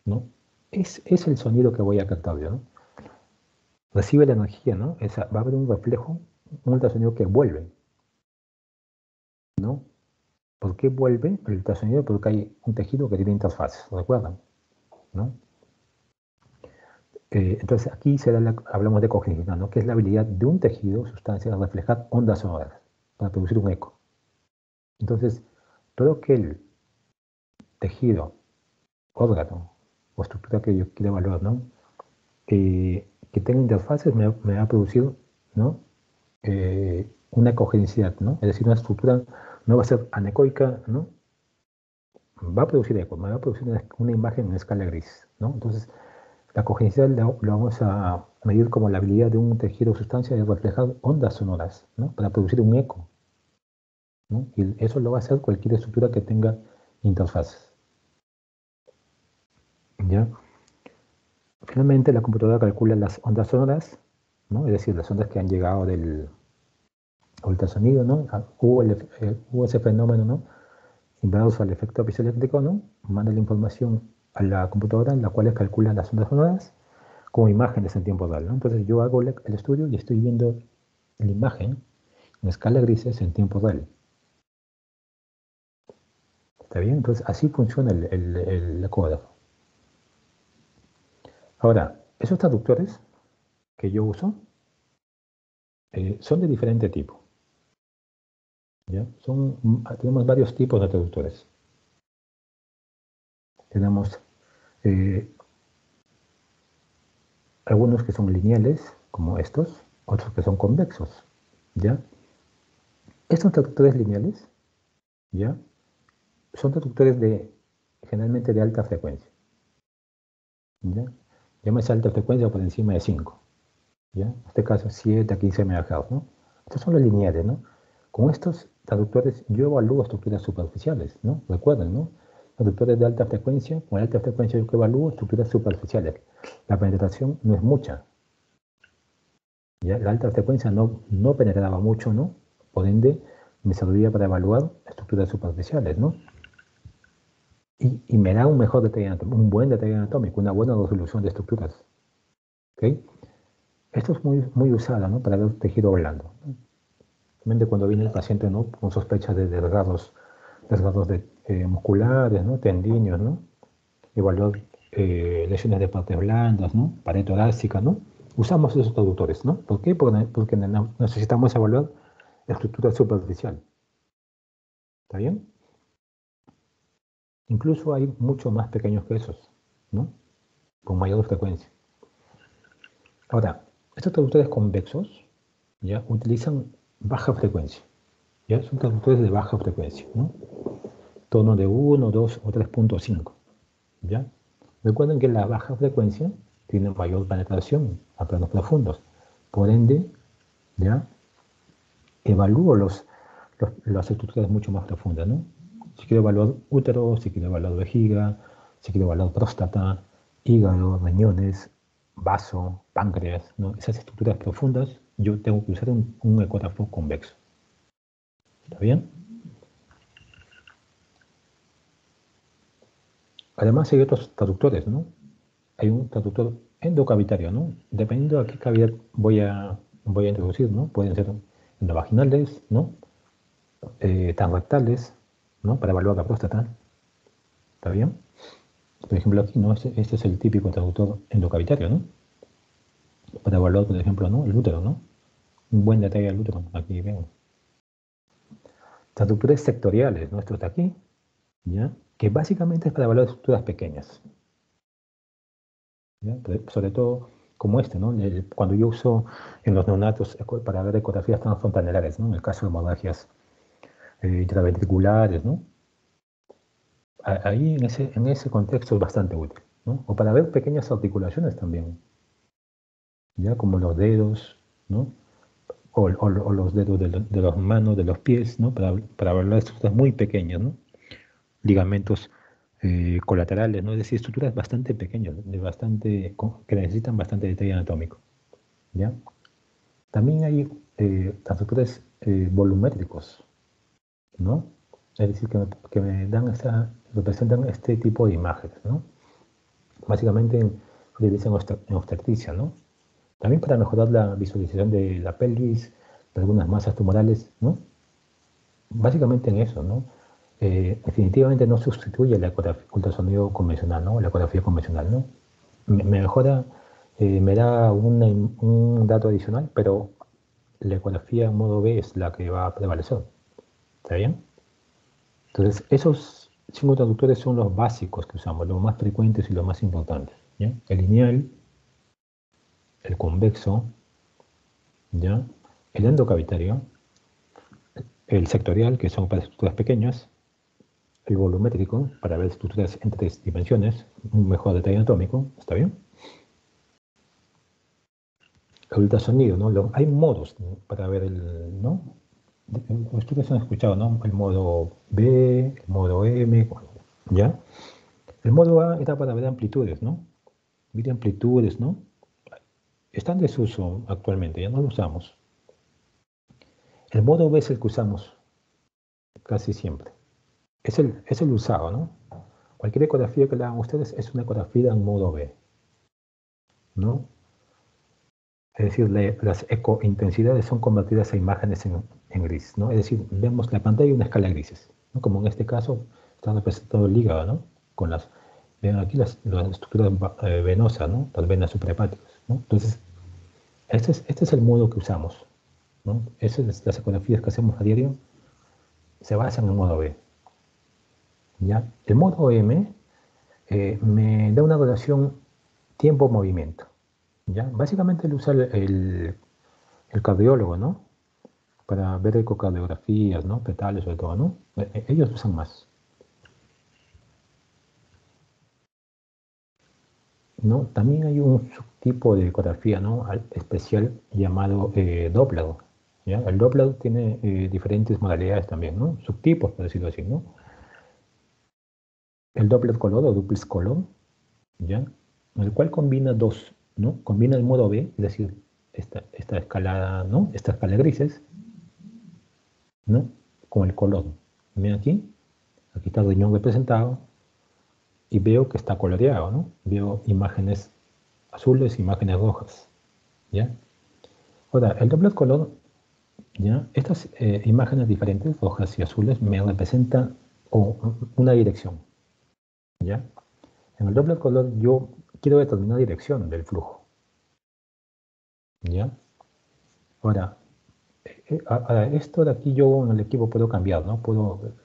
¿no? Es el sonido que voy a captar yo, ¿no? Recibe la energía, ¿no? Va a haber un reflejo, un ultrasonido que vuelve, ¿no? ¿Por qué vuelve el ultrasonido? Porque hay un tejido que tiene interfaces, ¿recuerdan? ¿No? Entonces aquí hablamos de cognición, ¿no? Que es la habilidad de un tejido, sustancia, de reflejar ondas sonoras para producir un eco. Entonces, todo aquel tejido, órgano o estructura que yo quiera evaluar, ¿no? Que tenga interfaces me va a producir, ¿no? Una cogenicidad, ¿no? Es decir, una estructura no va a ser anecoica, ¿no? Va a producir eco, me va a producir una imagen en escala gris, ¿no? Entonces, la cogenicidad lo vamos a medir como la habilidad de un tejido o sustancia de reflejar ondas sonoras, ¿no? Para producir un eco, ¿no? Y eso lo va a hacer cualquier estructura que tenga interfaces, ¿ya? Finalmente, la computadora calcula las ondas sonoras, ¿no? Es decir, las ondas que han llegado del ultrasonido, ¿no? Hubo ese fenómeno, ¿no? Invadados al efecto piezoeléctrico, ¿no? Manda la información a la computadora, en la cual calcula las ondas sonoras como imágenes en tiempo real, ¿no? Entonces yo hago el estudio y estoy viendo la imagen en escala grises en tiempo real. ¿Está bien? Entonces así funciona el ecógrafo. Ahora, esos traductores que yo uso son de diferente tipo, ¿ya? Tenemos varios tipos de traductores. Tenemos algunos que son lineales, como estos, otros que son convexos, ¿ya? Estos traductores lineales, ¿ya? Son traductores generalmente de alta frecuencia, ¿ya? Llámese alta frecuencia por encima de 5, ¿ya? En este caso 7 a 15 MHz, ¿no? Estos son los lineales, ¿no? Con estos traductores yo evalúo estructuras superficiales, ¿no? Recuerden, ¿no? Traductores de alta frecuencia, con alta frecuencia yo evalúo estructuras superficiales. La penetración no es mucha, ¿ya? La alta frecuencia no penetraba mucho, ¿no? Por ende, me servía para evaluar estructuras superficiales, ¿no? Y me da un mejor detalle anatómico, un buen detalle anatómico, una buena resolución de estructuras. ¿Okay? Esto es muy usado, ¿no? Para ver tejido blando, ¿no? Realmente cuando viene el paciente, ¿no? Con sospechas de desgarros musculares, ¿no? Tendinios, ¿no? Evaluar lesiones de partes blandas, ¿no? Pared torácica, ¿no? Usamos esos traductores, ¿no? ¿Por qué? Porque necesitamos evaluar estructura superficial. ¿Está bien? Incluso hay mucho más pequeños que esos, ¿no? Con mayor frecuencia. Ahora, estos traductores convexos ya utilizan baja frecuencia, ya son traductores de baja frecuencia, ¿no? Tono de 1, 2 o 3.5, ¿ya? Recuerden que la baja frecuencia tiene mayor penetración a planos profundos, por ende, ya evalúo las estructuras mucho más profundas, ¿no? Si quiero evaluar útero, si quiero evaluar vejiga, si quiero evaluar próstata, hígado, riñones, vaso, páncreas, ¿no? Esas estructuras profundas, yo tengo que usar un ecógrafo convexo. ¿Está bien? Además hay otros traductores, ¿no? Hay un traductor endocavitario, ¿no? Dependiendo de a qué cavidad voy a introducir, ¿no? Pueden ser endovaginales, ¿no? Transrectales, ¿no? Para evaluar la próstata. ¿Está bien? Por ejemplo, aquí, ¿no? Este es el típico traductor endocavitario, ¿no? Para evaluar, por ejemplo, ¿no? El útero, ¿no? Un buen detalle del útero, aquí vemos. Traductores sectoriales, ¿no? Esto está aquí, ¿ya? Que básicamente es para evaluar estructuras pequeñas, ¿ya? Sobre todo como este, ¿no? Cuando yo uso en los neonatos para ver ecografías transfrontalierares, ¿no? En el caso de hemorragias intraventriculares, ¿no? Ahí en ese contexto es bastante útil, ¿no? O para ver pequeñas articulaciones también, ya como los dedos, ¿no? O los dedos de las manos, de los pies, ¿no? Para ver las estructuras muy pequeñas, ¿no? Ligamentos colaterales, ¿no? Es decir, estructuras bastante pequeñas, que necesitan bastante detalle anatómico, ¿ya? También hay transductores volumétricos, ¿no? Es decir, que me representan este tipo de imágenes, ¿no? Básicamente utilizan en obstetricia, ¿no? También para mejorar la visualización de la pelvis, de algunas masas tumorales, ¿no? Básicamente en eso, ¿no? Definitivamente no sustituye el ultrasonido convencional, ¿no? La ecografía convencional, ¿no? Me mejora, me da un dato adicional, pero la ecografía en modo B es la que va a prevalecer. ¿Está bien? Entonces, esos 5 traductores son los básicos que usamos, los más frecuentes y los más importantes, ¿ya? El lineal, el convexo, ¿ya? El endocavitario, el sectorial, que son para estructuras pequeñas, el volumétrico, para ver estructuras en 3 dimensiones, un mejor detalle anatómico, ¿está bien? El ultrasonido, ¿no? Hay modos, ¿no? Para ver ¿no? Ustedes han escuchado, ¿no? El modo B, el modo M, ¿ya? El modo A era para ver amplitudes, ¿no? Mide amplitudes, ¿no? Está en desuso actualmente, ya no lo usamos. El modo B es el que usamos casi siempre. Es el usado, ¿no? Cualquier ecografía que le hagan ustedes es una ecografía en modo B, ¿no? Es decir, las ecointensidades son convertidas a imágenes en gris, ¿no? Es decir, vemos la pantalla y una escala de grises, ¿no? Como en este caso está representado el hígado, ¿no? Vean aquí las estructuras venosas, ¿no? Las venas suprahepáticas, ¿no? Entonces, este es el modo que usamos, ¿no? Las ecografías que hacemos a diario se basan en el modo B, ¿ya? El modo M me da una relación tiempo-movimiento, ¿ya? Básicamente lo usa el cardiólogo, ¿no? Para ver ecocardiografías, ¿no? Fetales sobre todo, ¿no? Ellos usan más, ¿no? También hay un subtipo de ecografía, ¿no? Especial llamado Doppler, ¿ya? El Doppler tiene diferentes modalidades también, ¿no? Subtipos, por decirlo así, ¿no? El Doppler color o duplex color, ¿ya? El cual combina dos, ¿no? Combina el modo B, es decir, esta escala, ¿no? Esta escala de grises, ¿no? Con el color. Ven aquí está el riñón representado y veo que está coloreado, ¿no? Veo imágenes azules, imágenes rojas, ¿ya? Ahora, el doble color, ¿ya? Estas imágenes diferentes, rojas y azules, me representan una dirección, ¿ya? En el doble color yo quiero determinar dirección del flujo, ¿ya? Ahora, esto de aquí yo en el equipo puedo cambiar, ¿no?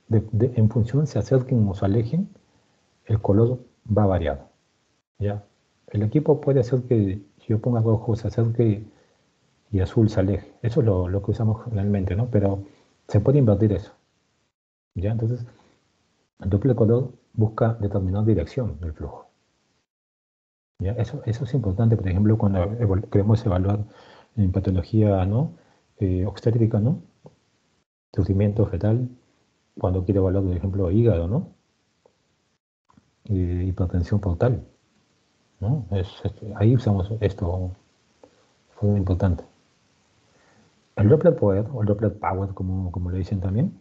En función se acerquen o se alejen, el color va a variar, ¿ya? El equipo puede hacer que si yo ponga rojo se acerque y azul se aleje. Eso es lo que usamos generalmente, ¿no? Pero se puede invertir eso, ¿ya? Entonces, el doble color busca determinar dirección del flujo, ¿ya? Eso es importante, por ejemplo, cuando queremos evaluar en patología, ¿no? Obstétrica, ¿no? Sufrimiento fetal, cuando quiero evaluar, por ejemplo, hígado, ¿no? Hipertensión portal, ¿no? Ahí usamos esto, fue muy importante. El Doppler Power, o el Doppler Power, como le dicen también,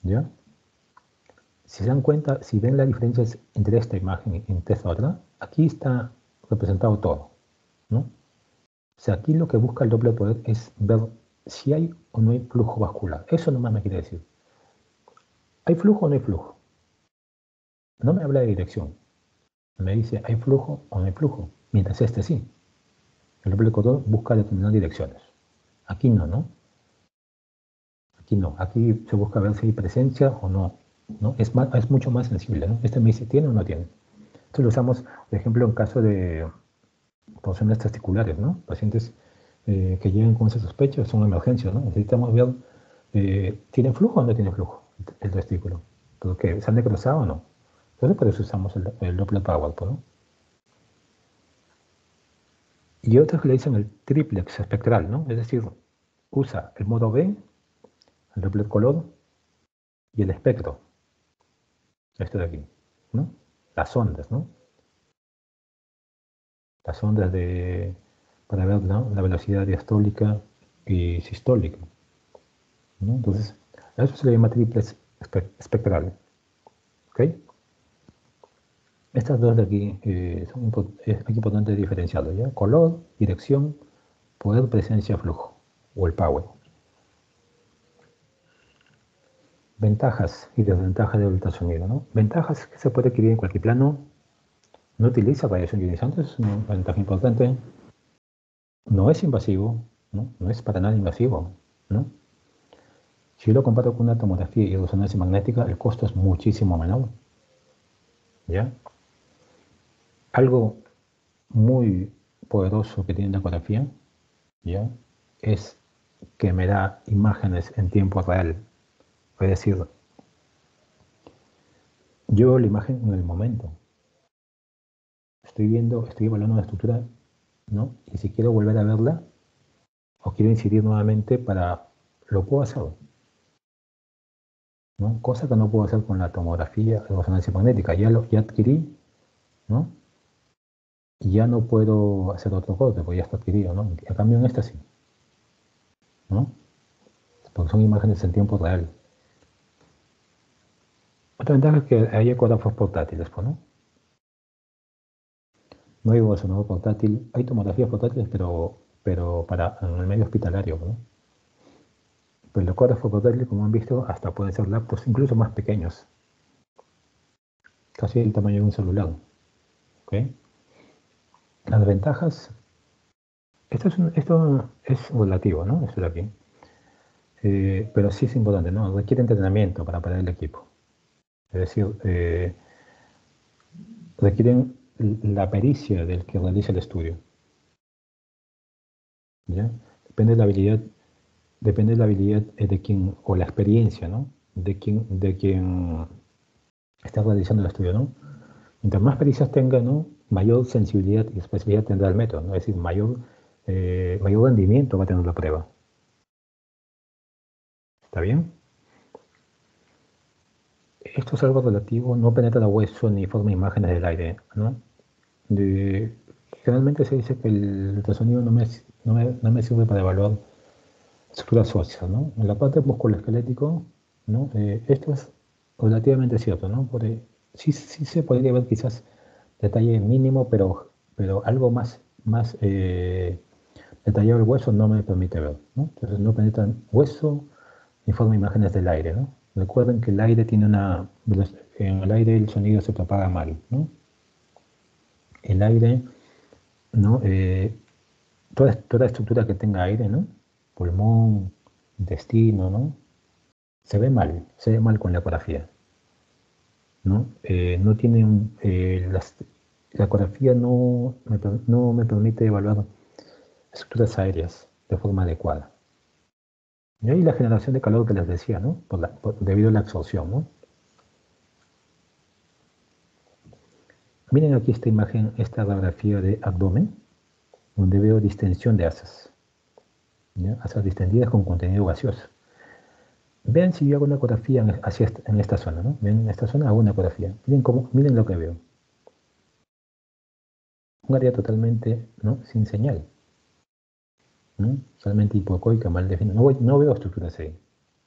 ¿ya? Si se dan cuenta, si ven la diferencia entre esta imagen y entre esta otra, aquí está representado todo, ¿no? O sea, aquí lo que busca el Doppler Power es ver si hay o no hay flujo vascular. Eso nomás me quiere decir. ¿Hay flujo o no hay flujo? No me habla de dirección. Me dice, ¿hay flujo o no hay flujo? Mientras sí. El Doppler Power busca determinar direcciones. Aquí no, ¿no? Aquí no. Aquí se busca ver si hay presencia o no, ¿no? Es mucho más sensible, ¿no? Este me dice, ¿tiene o no tiene? Esto lo usamos, por ejemplo, en caso de torsiones testiculares, ¿no? Pacientes que llegan con esa sospecha son emergencias, ¿no? Necesitamos ver, ¿tienen flujo o no tienen flujo? el testículo. ¿Porque se han necrosado o no? Entonces por eso usamos el Doppler Power, ¿no? Y otros que le dicen el triplex espectral, ¿no? Es decir, usa el modo B, el Doppler color y el espectro. Esto de aquí, ¿no? Las ondas, ¿no? Las ondas para ver, ¿no?, la velocidad diastólica y sistólica, ¿no? Entonces, a eso se le llama triplex espectral, ¿ok? Estas dos de aquí es importante diferenciarlo, ¿ya? Color, dirección, poder, presencia, flujo, o el power. Ventajas y desventajas del ultrasonido, ¿no? Ventajas que se puede adquirir en cualquier plano. No utiliza radiación ionizante, es una ventaja importante. No es invasivo, ¿no? No es para nada invasivo, ¿no? Si yo lo comparo con una tomografía y resonancia magnética, el costo es muchísimo menor, ¿ya? Algo muy poderoso que tiene la ecografía, ¿ya?, es que me da imágenes en tiempo real. Es decir, yo veo la imagen en el momento. Estoy evaluando una estructura, ¿no? Y si quiero volver a verla o quiero incidir nuevamente lo puedo hacer, ¿no? Cosa que no puedo hacer con la tomografía de resonancia magnética. Ya adquirí, ¿no? Y ya no puedo hacer otro corte, porque ya está adquirido, ¿no? A cambio en esta sí, ¿no? Porque son imágenes en tiempo real. Otra ventaja es que hay ecógrafos portátiles, pues, ¿no? No hay resonador portátil, hay tomografías portátiles, pero en el medio hospitalario, ¿no? Pero el ecógrafo portátil, como han visto, hasta pueden ser laptops incluso más pequeños, casi el tamaño de un celular, ¿ok? Las ventajas, esto es relativo, ¿no? Esto de aquí. Pero sí es importante, ¿no? Requiere entrenamiento para parar el equipo. Es decir, requieren la pericia del que realiza el estudio, ¿ya? Depende de la habilidad de quien, o la experiencia, ¿no?, de quien está realizando el estudio, ¿no? Mientras más pericias tenga, ¿no?, mayor sensibilidad y especificidad tendrá el método, ¿no? Es decir, mayor rendimiento va a tener la prueba. ¿Está bien? Esto es algo relativo, no penetra hueso ni forma imágenes del aire, ¿no? Generalmente se dice que el ultrasonido no me sirve para evaluar estructuras óseas, ¿no? En la parte musculoesquelético, ¿no? Esto es relativamente cierto, ¿no? Porque sí se podría ver quizás detalle mínimo, pero algo más detallado el hueso no me permite ver, ¿no? Entonces no penetran hueso ni forma imágenes del aire, ¿no? Recuerden que el aire en el aire el sonido se propaga mal, ¿no? El aire, ¿no? Toda estructura que tenga aire, ¿no? Pulmón, intestino, ¿no? Se ve mal con la ecografía, ¿no? No tiene la ecografía no me permite evaluar estructuras aéreas de forma adecuada. Y ahí la generación de calor que les decía, ¿no? Debido a la absorción, ¿no? Miren aquí esta imagen, esta radiografía de abdomen, donde veo distensión de asas, ¿ya? Asas distendidas con contenido gaseoso. Vean si yo hago una ecografía en esta zona, ¿no? Ven, en esta zona hago una ecografía. Miren lo que veo. Un área totalmente, ¿no?, sin señal, ¿no? Solamente hipoecoica, mal definida. No veo estructuras ahí,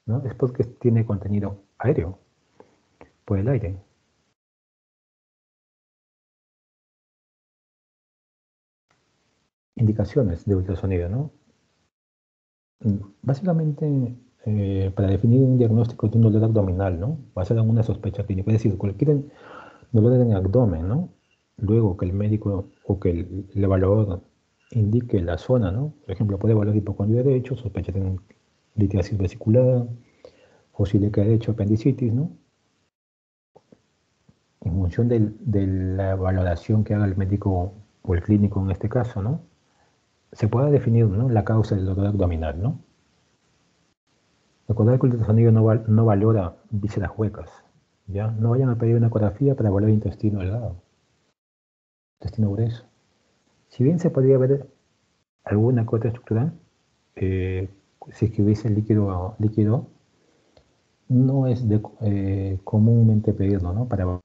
¿no? Es porque tiene contenido aéreo, por el aire. Indicaciones de ultrasonido, ¿no? Básicamente, para definir un diagnóstico de un dolor abdominal, ¿no?, basado en una sospecha clínica, es decir, cualquier dolor en el abdomen, ¿no?, luego que el médico o que el evaluador indique la zona, ¿no? Por ejemplo, puede evaluar hipocondrio derecho, sospecha de litiasis vesicular, o si le queda derecho apendicitis, ¿no? En función de la valoración que haga el médico o el clínico en este caso, ¿no?, se puede definir, ¿no?, la causa del dolor abdominal, ¿no? Recordar que el ultrasonido no valora vísceras huecas. ¿Ya? No vayan a pedir una ecografía para valorar intestino delgado, intestino grueso. Si bien se podría ver alguna que otra estructura, eh, si es que hubiese líquido, no es comúnmente pedirlo, ¿no? Para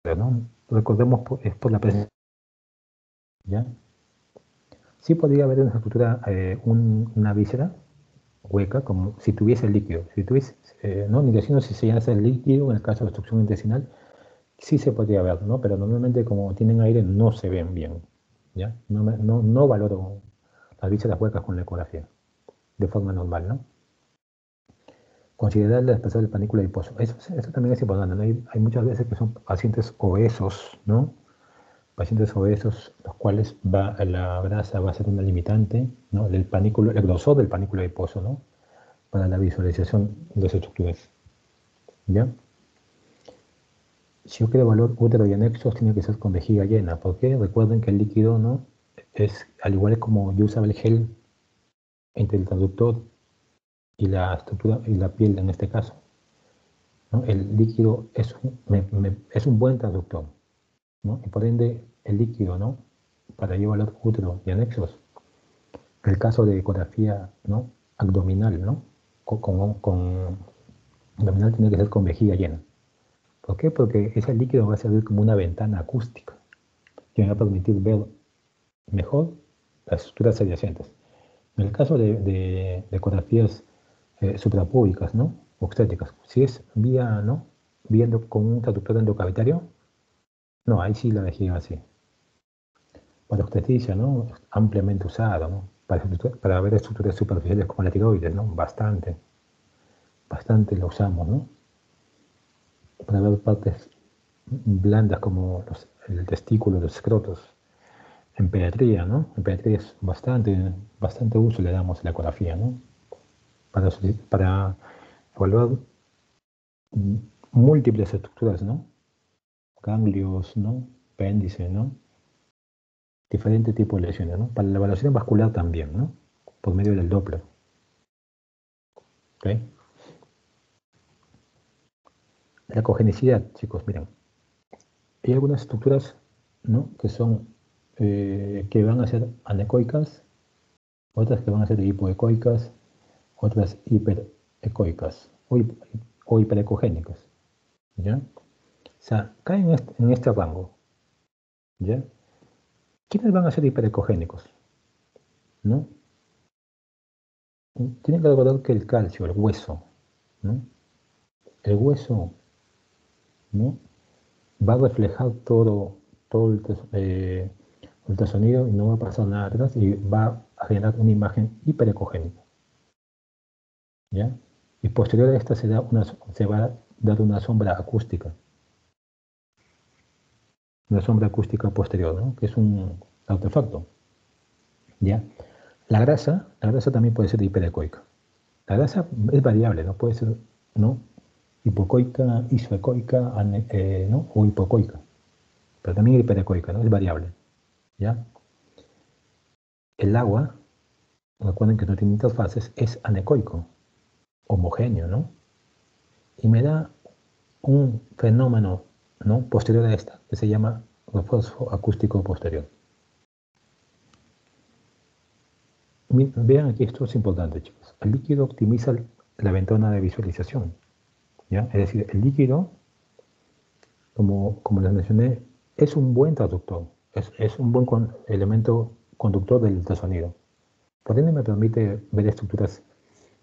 ver, ¿no? Recordemos, es por la presencia, ¿ya? Sí podría haber una estructura, una víscera hueca, como si tuviese líquido. Si tuviese, ¿no? Ni diciendo si se llenase el líquido, en el caso de obstrucción intestinal, sí se podría ver, ¿no? Pero normalmente como tienen aire no se ven bien, ¿ya? No valoro las vísceras huecas con la ecografía, de forma normal, ¿no? Considerar el espesor del panículo adiposo. Eso también es importante, ¿no? Hay muchas veces que son pacientes obesos, ¿no? Pacientes obesos, los cuales la grasa va a ser una limitante, ¿no? El grosor del panículo adiposo, ¿no? Para la visualización de las estructuras, ¿ya? Si yo quiero valor útero y anexos, tiene que ser con vejiga llena. ¿Por qué? Recuerden que el líquido, ¿no? Es, al igual como yo usaba el gel entre el traductor y la estructura y la piel en este caso, ¿no? El líquido es un buen traductor, ¿no? Y por ende, el líquido, ¿no? Para yo valor útero y anexos, en el caso de ecografía, ¿no? Abdominal, ¿no? Con abdominal tiene que ser con vejiga llena. ¿Por qué? Porque ese líquido va a servir como una ventana acústica que me va a permitir ver mejor las estructuras adyacentes. En el caso de ecografías suprapúbicas, ¿no? Obstétricas, si es vía, ¿no? Viendo con un traductor endocavitario, no, ahí sí la vejiga así. Para obstetricia, ¿no? Ampliamente usado, ¿no? Para ver estructuras superficiales como la tiroides, ¿no? Bastante lo usamos, ¿no? Para ver partes blandas como el testículo, los escrotos. En pediatría, ¿no? En pediatría es bastante uso le damos a la ecografía, ¿no? Para evaluar múltiples estructuras, ¿no? Ganglios, ¿no? Apéndice, ¿no? Diferentes tipos de lesiones, ¿no? Para la evaluación vascular también, ¿no? Por medio del Doppler, ¿ok? La cogenicidad, chicos, miren. Hay algunas estructuras, ¿no? Que son, que van a ser anecoicas, otras que van a ser hipoecoicas, otras hiperecoicas o hiperecogénicas, ¿ya? O sea, caen en este rango, ¿ya? ¿Quiénes van a ser hiperecogénicos? ¿No? Tienen que recordar que el calcio, el hueso, ¿no? El hueso, ¿no? Va a reflejar todo ultrasonido y no va a pasar nada atrás y va a generar una imagen hiperecogénica, ¿ya? Y posterior a esta se va a dar una sombra acústica posterior, ¿no? Que es un artefacto, ¿ya? La grasa también puede ser hiperecoica. La grasa es variable, ¿no? Puede ser, ¿no? Hipocoica, isoecoica, ¿no? O hipocoica. Pero también hiperecoica, ¿no? Es variable, ¿ya? El agua, recuerden que no tiene interfaces, es anecoico, homogéneo, ¿no? Y me da un fenómeno, ¿no? Posterior a esta, que se llama refuerzo acústico posterior. Vean aquí, esto es importante, chicos. El líquido optimiza la ventana de visualización, ¿ya? Es decir, el líquido, como les mencioné, es un buen traductor, es un buen elemento conductor del ultrasonido. Por ende me permite ver estructuras,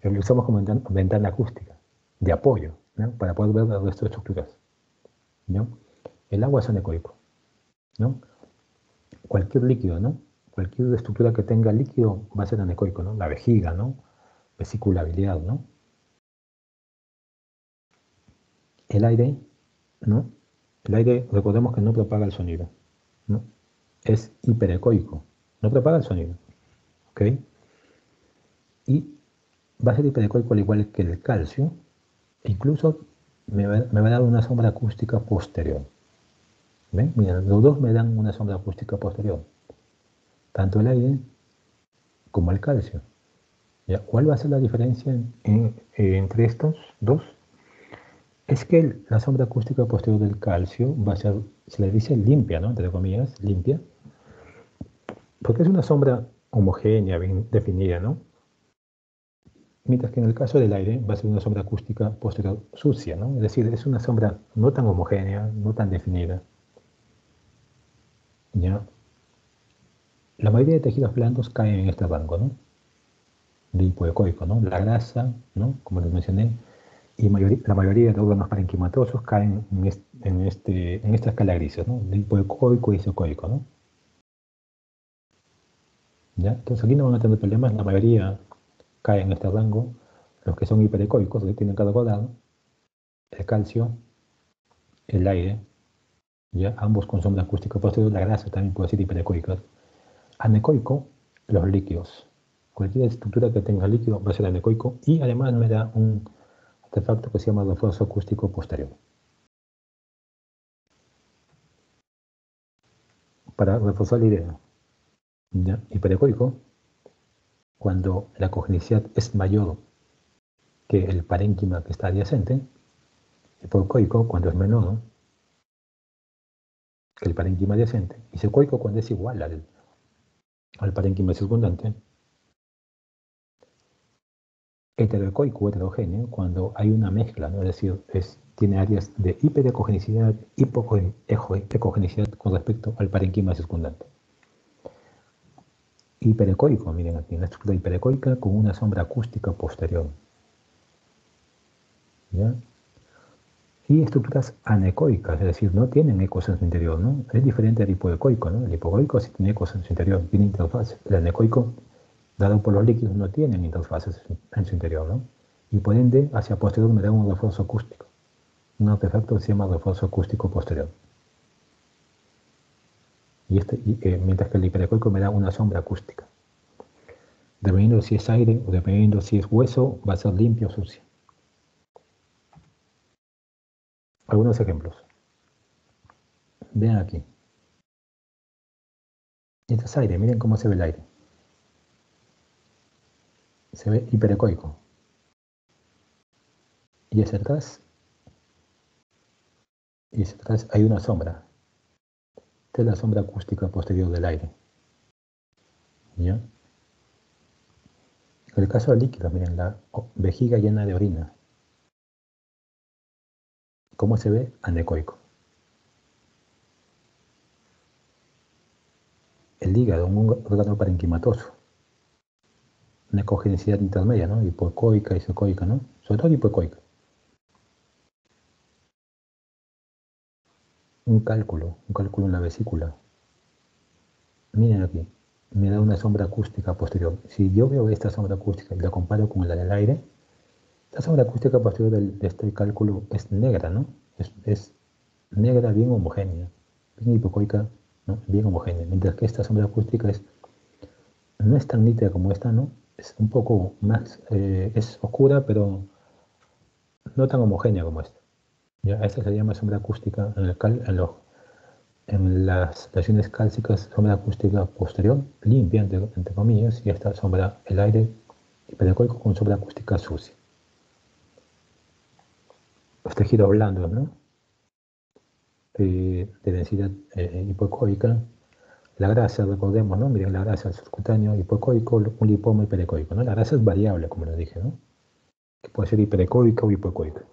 lo usamos como ventana acústica, de apoyo, ¿no? Para poder ver el resto de estructuras, ¿no? El agua es anecoico, ¿no? Cualquier líquido, ¿no? Cualquier estructura que tenga líquido va a ser anecoico, ¿no? La vejiga, ¿no? Vesícula biliar, ¿no? El aire, ¿no? El aire, recordemos que no propaga el sonido, ¿no? Es hiperecoico, no propaga el sonido, ¿ok? Y va a ser hiperecoico al igual que el calcio, e incluso me va a dar una sombra acústica posterior. ¿Ven? Mira, los dos me dan una sombra acústica posterior, tanto el aire como el calcio. ¿Ya? ¿Cuál va a ser la diferencia entre estos dos? Es que la sombra acústica posterior del calcio va a ser, se le dice limpia, ¿no? Entre comillas, limpia, porque es una sombra homogénea, bien definida, ¿no? Mientras que en el caso del aire va a ser una sombra acústica posterior sucia, ¿no? Es decir, es una sombra no tan homogénea, no tan definida, ¿ya? La mayoría de tejidos blandos caen en este rango, ¿no? De hipoecoico, ¿no? La grasa, ¿no? Como les mencioné, y la mayoría de órganos parenquimatosos caen en esta escala gris, ¿no? De hipoecoico y isocoico, ¿no? ¿Ya? Entonces aquí no van a tener problemas, la mayoría caen en este rango, los que son hiperecoicos, que tienen cada cuadrado, el calcio, el aire, ¿ya? Ambos con sombra acústica posterior, la grasa también puede ser hiperecoica. Anecoico, los líquidos. Cualquier estructura que tenga líquido va a ser anecoico y además me da un artefacto que se llama refuerzo acústico posterior. Para reforzar la idea, ¿ya? Hiperecoico, cuando la cognicidad es mayor que el parénquima que está adyacente, hipocoico cuando es menor que el parénquima adyacente, y isocoico cuando es igual al parénquima circundante, heterocoico, heterogéneo, cuando hay una mezcla, ¿no? Es decir, tiene áreas de hiperecognicidad, hipoecognicidad con respecto al parénquima circundante. Hiperecoico, miren aquí, una estructura hiperecoica con una sombra acústica posterior, ¿ya? Y estructuras anecoicas, es decir, no tienen ecos en su interior, ¿no? Es diferente al hipoecoico, ¿no? El hipocoico sí tiene ecos en su interior, tiene interfaz. El anecoico, dado por los líquidos, no tienen interfaces en su interior, ¿no? Y por ende, hacia posterior me da un refuerzo acústico, un artefacto que se llama refuerzo acústico posterior. Mientras que el hiperecoico me da una sombra acústica. Dependiendo si es aire o dependiendo si es hueso, va a ser limpio o sucio. Algunos ejemplos. Vean aquí. Este es aire, miren cómo se ve el aire. Se ve hiperecoico. Y hacia atrás hay una sombra. Esta es la sombra acústica posterior del aire. ¿Ya? En el caso del líquido, miren, la vejiga llena de orina. ¿Cómo se ve? Anecoico. El hígado, un órgano parenquimatoso. Una ecogenicidad intermedia, ¿no? Hipoecoica, isocoica, ¿no? Sobre todo hipoecoica. Un cálculo en la vesícula. Miren aquí, me da una sombra acústica posterior. Si yo veo esta sombra acústica y la comparo con la del aire, esta sombra acústica posterior de este cálculo es negra, ¿no? Es negra, bien homogénea, bien hipocoica, ¿no? Bien homogénea. Mientras que esta sombra acústica no es tan nítida como esta, ¿no? Es un poco más, es oscura, pero no tan homogénea como esta. ¿Ya? A esta se llama sombra acústica en las lesiones cálcicas, sombra acústica posterior, limpia, entre comillas, y esta sombra, el aire hiperecoico con sombra acústica sucia. Los tejidos blandos, ¿no? De densidad hipoecoica. La grasa, recordemos, ¿no? Miren la grasa, el subcutáneo hipoecoico, un lipoma hiperecoico, ¿no? La grasa es variable, como les dije, ¿no? Que puede ser hiperecoica o hipoecoica.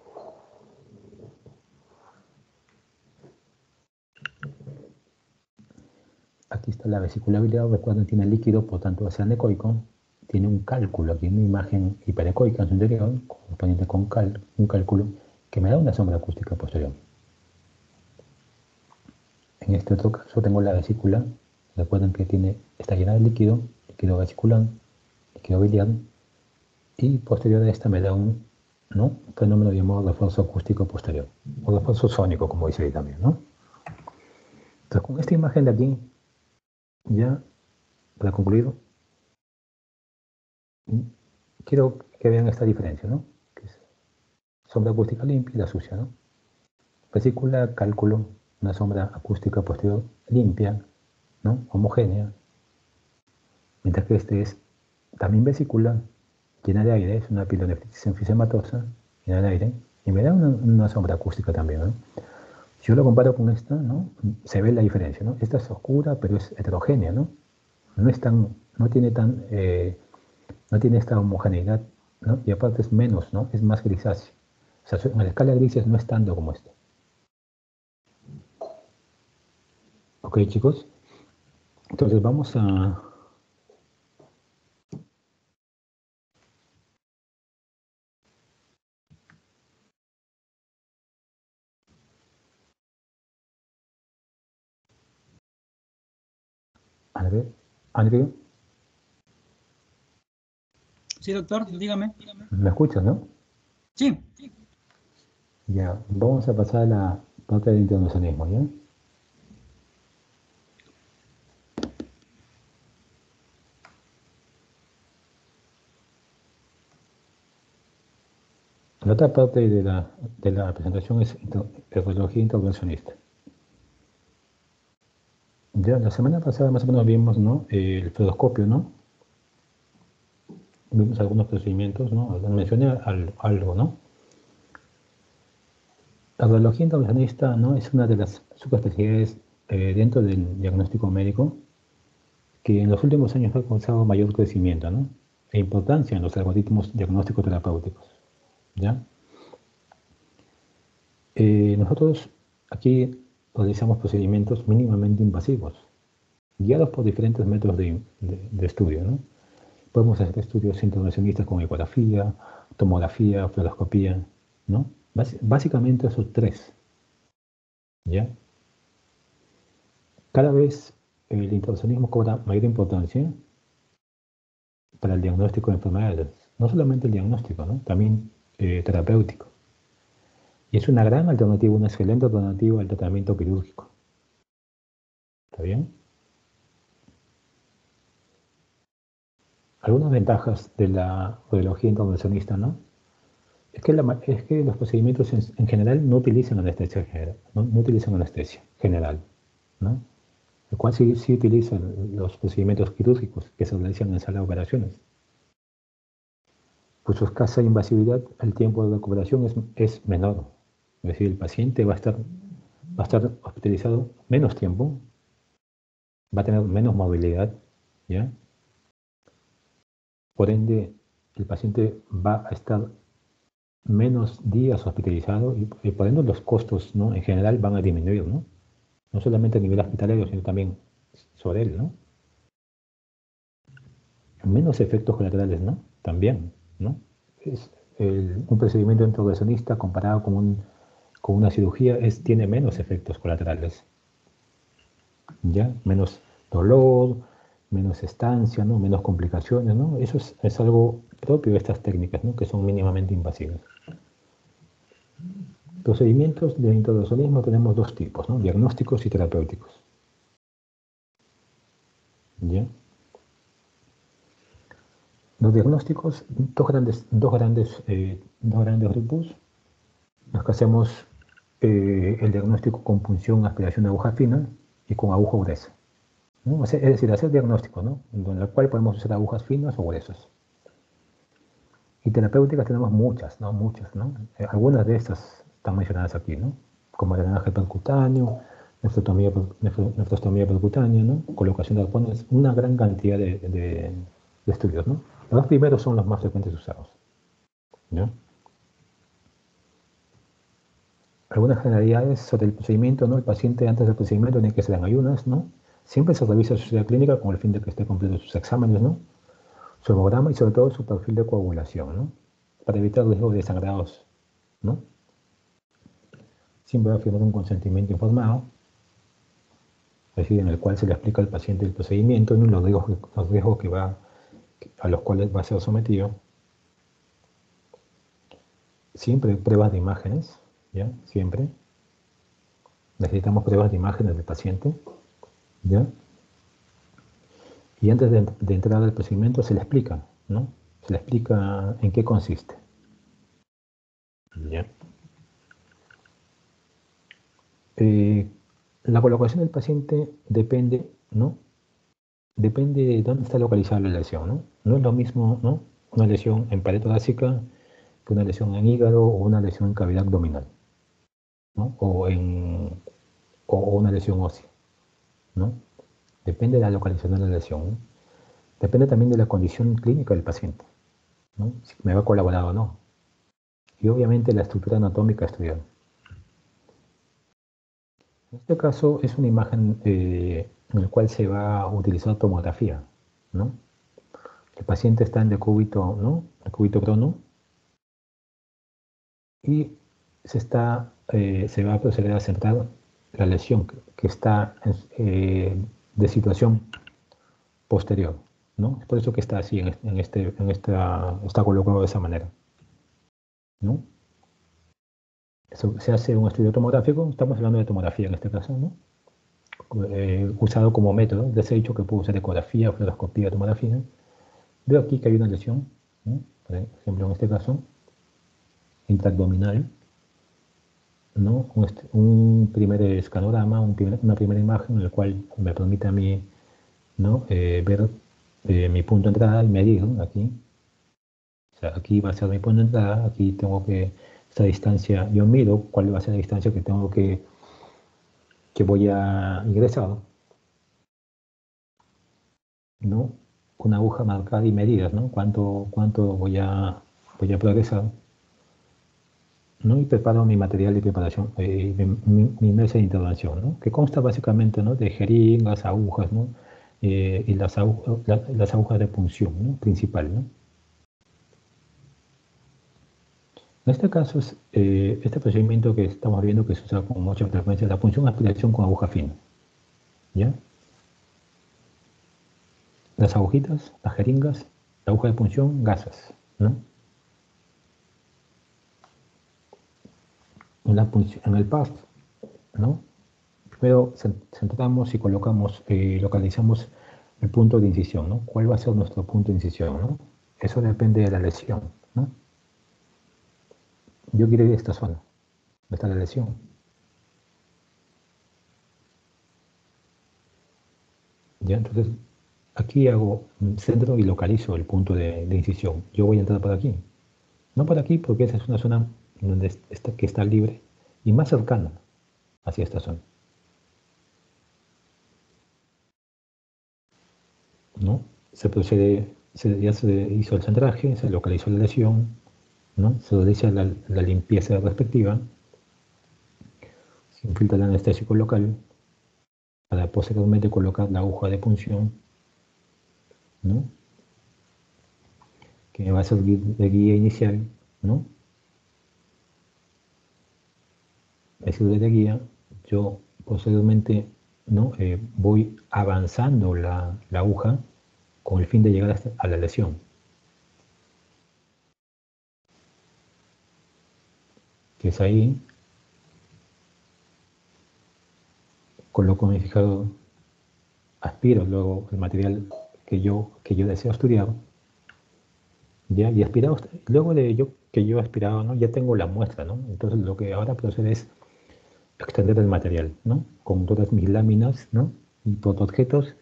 Aquí está la vesícula biliar, recuerden, tiene líquido, por tanto es anecoico, tiene un cálculo, aquí una imagen hiperecoica en su interior, correspondiente con un cálculo que me da una sombra acústica posterior. En este otro caso tengo la vesícula, recuerden que está llena de líquido, líquido vesicular, líquido biliar, y posterior a esta me da un fenómeno llamado refuerzo acústico posterior, o refuerzo sónico, como dice ahí también, ¿no? Entonces, con esta imagen de aquí, ya, para concluir, quiero que vean esta diferencia, ¿no? Que es sombra acústica limpia y la sucia, ¿no? Vesícula, cálculo, una sombra acústica posterior limpia, ¿no? Homogénea, mientras que este es también vesícula, llena de aire, es una pielonefritis enfisematosa, llena de aire, y me da una sombra acústica también, ¿no? Si yo lo comparo con esta, ¿no? Se ve la diferencia, ¿no? Esta es oscura, pero es heterogénea, ¿no? No es tan, no tiene tan, no tiene esta homogeneidad, ¿no? Y aparte es menos, ¿no? Es más grisáceo. O sea, en la escala de grises no es tanto como esta. Ok, chicos. Entonces vamos a ver, Andrew, Sí, doctor, dígame. ¿me escuchas, no? Sí. Ya, vamos a pasar a la parte del internacionalismo, ¿ya? La otra parte de la presentación es etiología intervencionista. Ya, la semana pasada más o menos vimos, ¿no? El fluoroscopio, ¿no? Vimos algunos procedimientos, ¿no? Mencioné algo, ¿no? La radiología intervencionista, ¿no? Es una de las subespecialidades dentro del diagnóstico médico que en los últimos años ha causado mayor crecimiento, ¿no? E importancia en los algoritmos diagnósticos terapéuticos, ¿ya? Nosotros aquí realizamos procedimientos mínimamente invasivos, guiados por diferentes métodos de estudio, ¿no? Podemos hacer estudios intervencionistas con ecografía, tomografía, fluoroscopía, ¿no? Básicamente esos tres, ¿ya? Cada vez el intervencionismo cobra mayor importancia para el diagnóstico de enfermedades, no solamente el diagnóstico, ¿no? También terapéutico. Y es una gran alternativa, una excelente alternativa al tratamiento quirúrgico. ¿Está bien? Algunas ventajas de la radiología intervencionista, ¿no? Es que los procedimientos en general no utilizan anestesia general, no utilizan anestesia general, ¿no? El cual sí utilizan los procedimientos quirúrgicos que se realizan en sala de operaciones. Por su escasa invasividad, el tiempo de recuperación es menor. Es decir, el paciente va a estar hospitalizado menos tiempo, va a tener menos movilidad, ¿ya? Por ende, el paciente va a estar menos días hospitalizado y por ende los costos, ¿no? En general van a disminuir, ¿no? No solamente a nivel hospitalario, sino también sobre él, ¿no? Menos efectos colaterales, ¿no? También, ¿no? Es un procedimiento intervencionista comparado con una cirugía tiene menos efectos colaterales, ¿ya? Menos dolor, menos estancia, ¿no? Menos complicaciones, ¿no? Eso es algo propio de estas técnicas, ¿no? Que son mínimamente invasivas. Procedimientos de intervencionismo tenemos dos tipos, ¿no? Diagnósticos y terapéuticos, ¿ya? Los diagnósticos, dos grandes grupos. Los que hacemos el diagnóstico con punción, aspiración de aguja fina y con aguja gruesa, ¿no? Es decir, hacer diagnóstico, ¿no? En el cual podemos usar agujas finas o gruesas. Y terapéuticas tenemos muchas, ¿no? Muchas, ¿no? Algunas de estas están mencionadas aquí, ¿no? Como el drenaje percutáneo, nefrostomía percutánea, ¿no? Colocación de arpones, una gran cantidad de estudios, ¿no? Los dos primeros son los más frecuentes usados, ¿no? Algunas generalidades sobre el procedimiento, ¿no? El paciente antes del procedimiento tiene que ser en ayunas, ¿no? Siempre se revisa su historia clínica con el fin de que esté completo sus exámenes, ¿no? Su hemograma y sobre todo su perfil de coagulación, ¿no? Para evitar riesgos de sangrados, ¿no? Siempre va a firmar un consentimiento informado, es decir, en el cual se le explica al paciente el procedimiento, ¿no? Los riesgos a los cuales va a ser sometido. Siempre pruebas de imágenes, ¿ya? Siempre. Necesitamos pruebas de imágenes del paciente, ¿ya? Y antes de entrar al procedimiento se le explica, ¿no? Se le explica en qué consiste, ¿ya? La colocación del paciente depende, ¿no? Depende de dónde está localizada la lesión, ¿no? No es lo mismo, ¿no? una lesión en pared torácica que una lesión en hígado o una lesión en cavidad abdominal, ¿no? O una lesión ósea, ¿no? Depende de la localización de la lesión, ¿no? Depende también de la condición clínica del paciente, ¿no? Si me va a colaborar o no. Y obviamente la estructura anatómica a estudiar. En este caso es una imagen en la cual se va a utilizar tomografía, ¿no? El paciente está en decúbito, ¿no? Decúbito prono y se va a proceder a centrar la lesión que está de situación posterior, ¿no? Es por eso que está así, está colocado de esa manera, ¿no? Se hace un estudio tomográfico, estamos hablando de tomografía en este caso, ¿no? Usado como método, les he dicho que puedo usar ecografía, fluoroscopía, tomografía. Veo aquí que hay una lesión, ¿no? Por ejemplo, en este caso, intraabdominal, ¿no? Un primer escanograma, una primera imagen en la cual me permite a mí, ¿no? Ver mi punto de entrada y medir, ¿no? Aquí. O sea, aquí va a ser mi punto de entrada, aquí tengo que, esta distancia, yo mido cuál va a ser la distancia que tengo que voy a ingresar, ¿no? Una aguja marcada y medidas, ¿no? Cuánto voy a progresar, ¿no? Y preparo mi material de preparación, mi mesa de intervención, ¿no? Que consta básicamente, ¿no? De jeringas, agujas, ¿no? Y las agujas de punción, ¿no? Principal, ¿no? En este caso, este procedimiento que estamos viendo que se usa con mucha frecuencia, la punción aspiración con aguja fina, ¿ya? Las agujitas, las jeringas, la aguja de punción, gasas, ¿no? En el PAF, ¿no? Primero centramos y colocamos, localizamos el punto de incisión, ¿no? ¿Cuál va a ser nuestro punto de incisión, ¿no? Eso depende de la lesión, ¿no? Yo quiero ir a esta zona, donde está la lesión. ¿Ya? Entonces, aquí hago un centro y localizo el punto de incisión. Yo voy a entrar por aquí. No por aquí, porque esa es una zona que está libre y más cercana hacia esta zona, ¿no? Ya se hizo el centraje, se localizó la lesión, ¿no? Se realiza la limpieza respectiva, se infiltra el anestésico local para posteriormente colocar la aguja de punción, ¿no? Que me va a servir de guía inicial, ¿no? Me sirve de guía, yo posteriormente, ¿no? Voy avanzando la aguja con el fin de llegar a la lesión. Que es ahí, coloco mi fijador, aspiro luego el material que yo deseo estudiar, ¿ya? Y aspirado, luego que yo he aspirado, ¿no? Ya tengo la muestra, ¿no? Entonces lo que ahora procede es extender el material, ¿no? Con todas mis láminas, ¿no? Y objetos,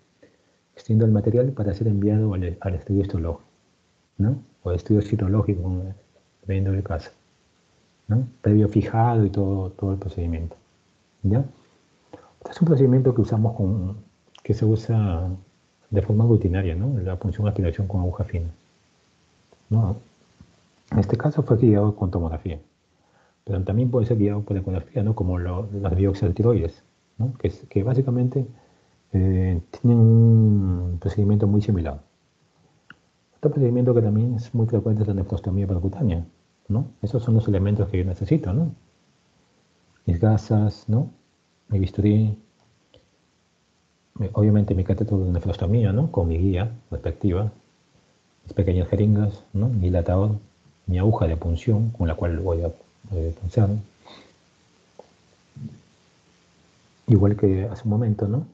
extiendo el material para ser enviado al estudio histológico, ¿no? O estudio citológico, dependiendo del caso, ¿no? Previo fijado y todo el procedimiento, ¿ya? Este es un procedimiento que se usa de forma rutinaria, ¿no? La punción aspiración con aguja fina, ¿no? En este caso fue guiado con tomografía, pero también puede ser guiado por ecografía, ¿no? Como las biopsias de tiroides, ¿no? Que básicamente tienen un procedimiento muy similar. Otro procedimiento que también es muy frecuente es la nefrostomía percutánea, ¿no? Esos son los elementos que yo necesito, ¿no? Mis gasas, ¿no? Mi bisturí, obviamente mi catéter de nefrostomía, ¿no? Con mi guía respectiva, mis pequeñas jeringas, ¿no? Mi dilatador, mi aguja de punción con la cual voy a punzar, igual que hace un momento, ¿no?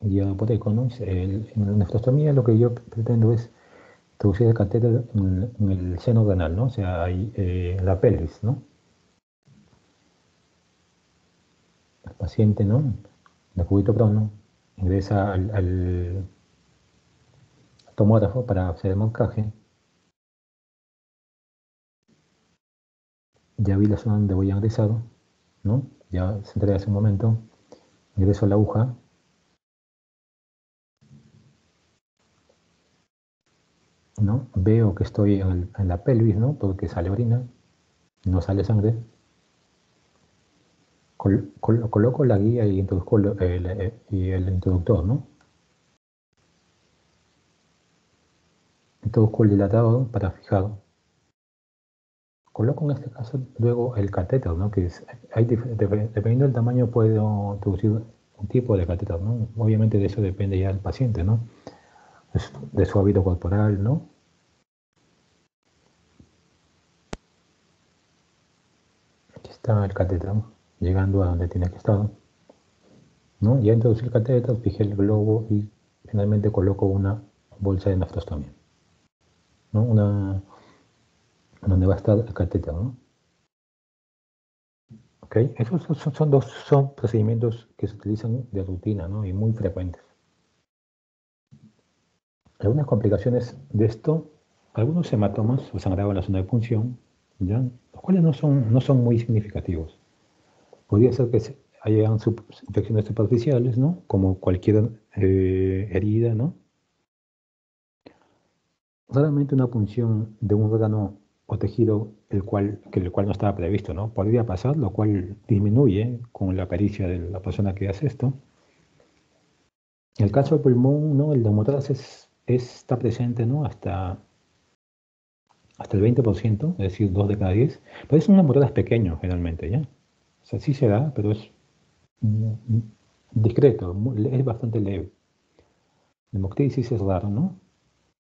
Guiado por eco, ¿no? En la nefrostomía lo que yo pretendo es introducir el catéter en el seno renal, ¿no? O sea, ahí, en la pelvis, ¿no? El paciente, ¿no? De cúbito prono, ingresa al tomógrafo para hacer el montaje. Ya vi la zona donde voy a ingresar, ¿no? Ya se entrega hace un momento. Ingreso la aguja. ¿No? Veo que estoy en la pelvis, ¿no? Porque sale orina, no sale sangre. Coloco la guía y introduzco el introductor, ¿no? Introduzco el dilatador para fijar. Coloco en este caso luego el catéter, ¿no? Que dependiendo del tamaño puedo introducir un tipo de catéter, ¿no? Obviamente de eso depende ya del paciente, ¿no? De su hábito corporal, ¿no? Aquí está el catéter, ¿no? Llegando a donde tiene que estar, ¿no? Ya introducí el catéter, fijé el globo y finalmente coloco una bolsa de nafrostomía, ¿no? Donde va a estar el catéter, ¿no? ¿Ok? Esos son procedimientos que se utilizan de rutina, ¿no? Y muy frecuentes. Algunas complicaciones de esto, algunos hematomas o sangrado en la zona de punción, ¿ya? Los cuales no son muy significativos. Podría ser que hayan infecciones superficiales, ¿no? Como cualquier herida, ¿no? Raramente una punción de un órgano o tejido el cual no estaba previsto, ¿no? Podría pasar, lo cual disminuye con la pericia de la persona que hace esto. En el caso del pulmón, ¿no? El neumotórax está presente, ¿no? Hasta el 20%, es decir, 2 de cada 10. Pero es un neumotórax pequeño generalmente, ¿ya? O sea, sí se da, pero es mm, discreto, es bastante leve. La hemoctisis es raro, ¿no?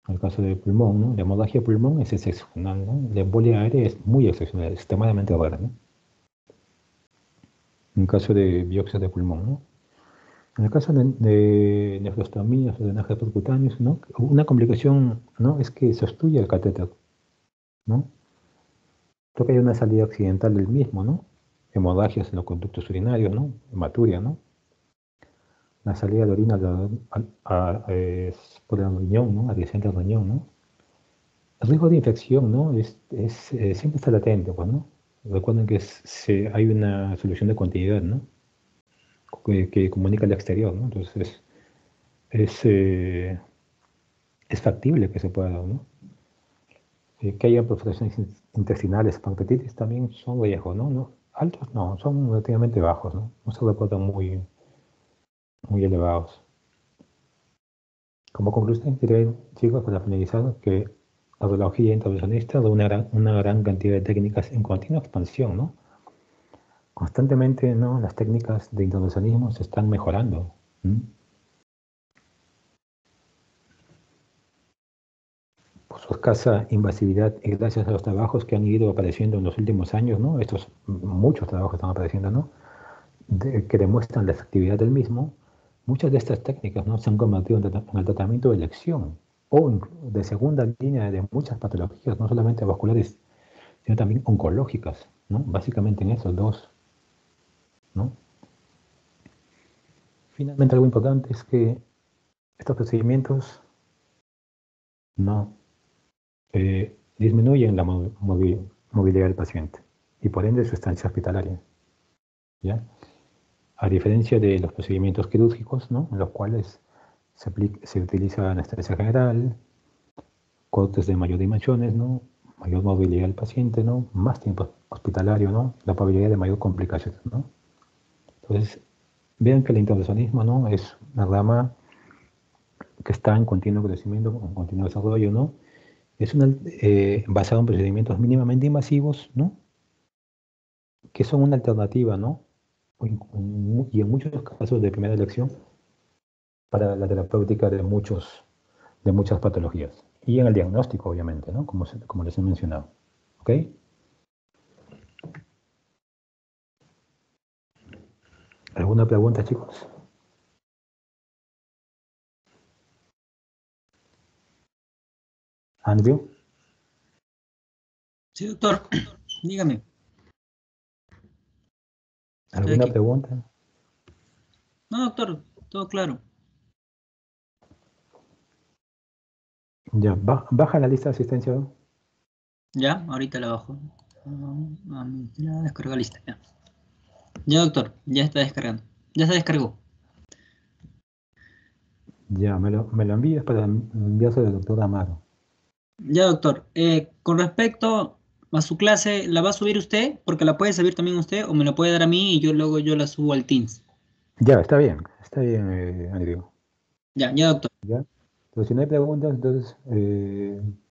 En el caso del pulmón, ¿no? La hemorragia de pulmón es excepcional, ¿no? La embolia aérea es muy excepcional, es extremadamente rara, ¿no? En el caso de biopsia de pulmón, ¿no? En el caso de nefrostomías o drenaje percutáneo, ¿no? Una complicación, ¿no? Es que se obstruye el catéter, ¿no? Creo que hay una salida accidental del mismo, ¿no? Hemorragias en los conductos urinarios, ¿no? Hematuria, ¿no? La salida de orina es por el riñón, ¿no? Adyacente al riñón, ¿no? El riesgo de infección, ¿no? Siempre está latente, pues, ¿no? Recuerden que hay una solución de continuidad, ¿no? Que comunica al exterior, ¿no? Entonces, es, eh, es factible que se pueda dar, ¿no? Que haya perforaciones intestinales, pancreatitis también son riesgos, ¿no? ¿No? Altos no, son relativamente bajos, ¿no? No se reportan muy elevados. Como conclusión, diré, chicos, para finalizar, que la radiología intervencionista da una gran cantidad de técnicas en continua expansión, ¿no? Constantemente, ¿no? Las técnicas de intervencionismo se están mejorando. Por su escasa invasividad y gracias a los trabajos que han ido apareciendo en los últimos años, ¿no? Muchos trabajos están apareciendo, ¿no? Que demuestran la efectividad del mismo, muchas de estas técnicas, ¿no? Se han convertido en el tratamiento de elección o de segunda línea de muchas patologías, no solamente vasculares, sino también oncológicas, ¿no? Básicamente en esos dos, ¿no? Finalmente, algo importante es que estos procedimientos no disminuyen la movilidad del paciente y por ende su estancia hospitalaria, ¿ya? A diferencia de los procedimientos quirúrgicos, ¿no? En los cuales se utiliza anestesia general, cortes de mayor dimensiones, ¿no? Mayor movilidad del paciente, ¿no? Más tiempo hospitalario, ¿no? La probabilidad de mayor complicaciones, ¿no? Entonces, vean que el intervencionismo, ¿no? Es una rama que está en continuo crecimiento, en continuo desarrollo, ¿no? Es basado en procedimientos mínimamente invasivos, ¿no? Que son una alternativa, ¿no? Y en muchos casos de primera elección para la terapéutica de muchas patologías. Y en el diagnóstico, obviamente, ¿no? Como les he mencionado. ¿Ok? ¿Alguna pregunta, chicos? Andrew, Sí, doctor, dígame. Estoy ¿alguna aquí. pregunta? No, doctor, todo claro. Ya, baja la lista de asistencia. Ya, ahorita la bajo. Ya descarga lista. Ya. Ya, doctor, ya está descargando. Ya se descargó. Ya, me lo envías para enviárselo al doctor Amaro. Ya, doctor. Con respecto a su clase, ¿la va a subir usted? Porque la puede subir también usted o me la puede dar a mí y yo luego yo la subo al Teams. Ya, está bien, Andrew. Ya, ya, doctor. Ya. Entonces, si no hay preguntas, entonces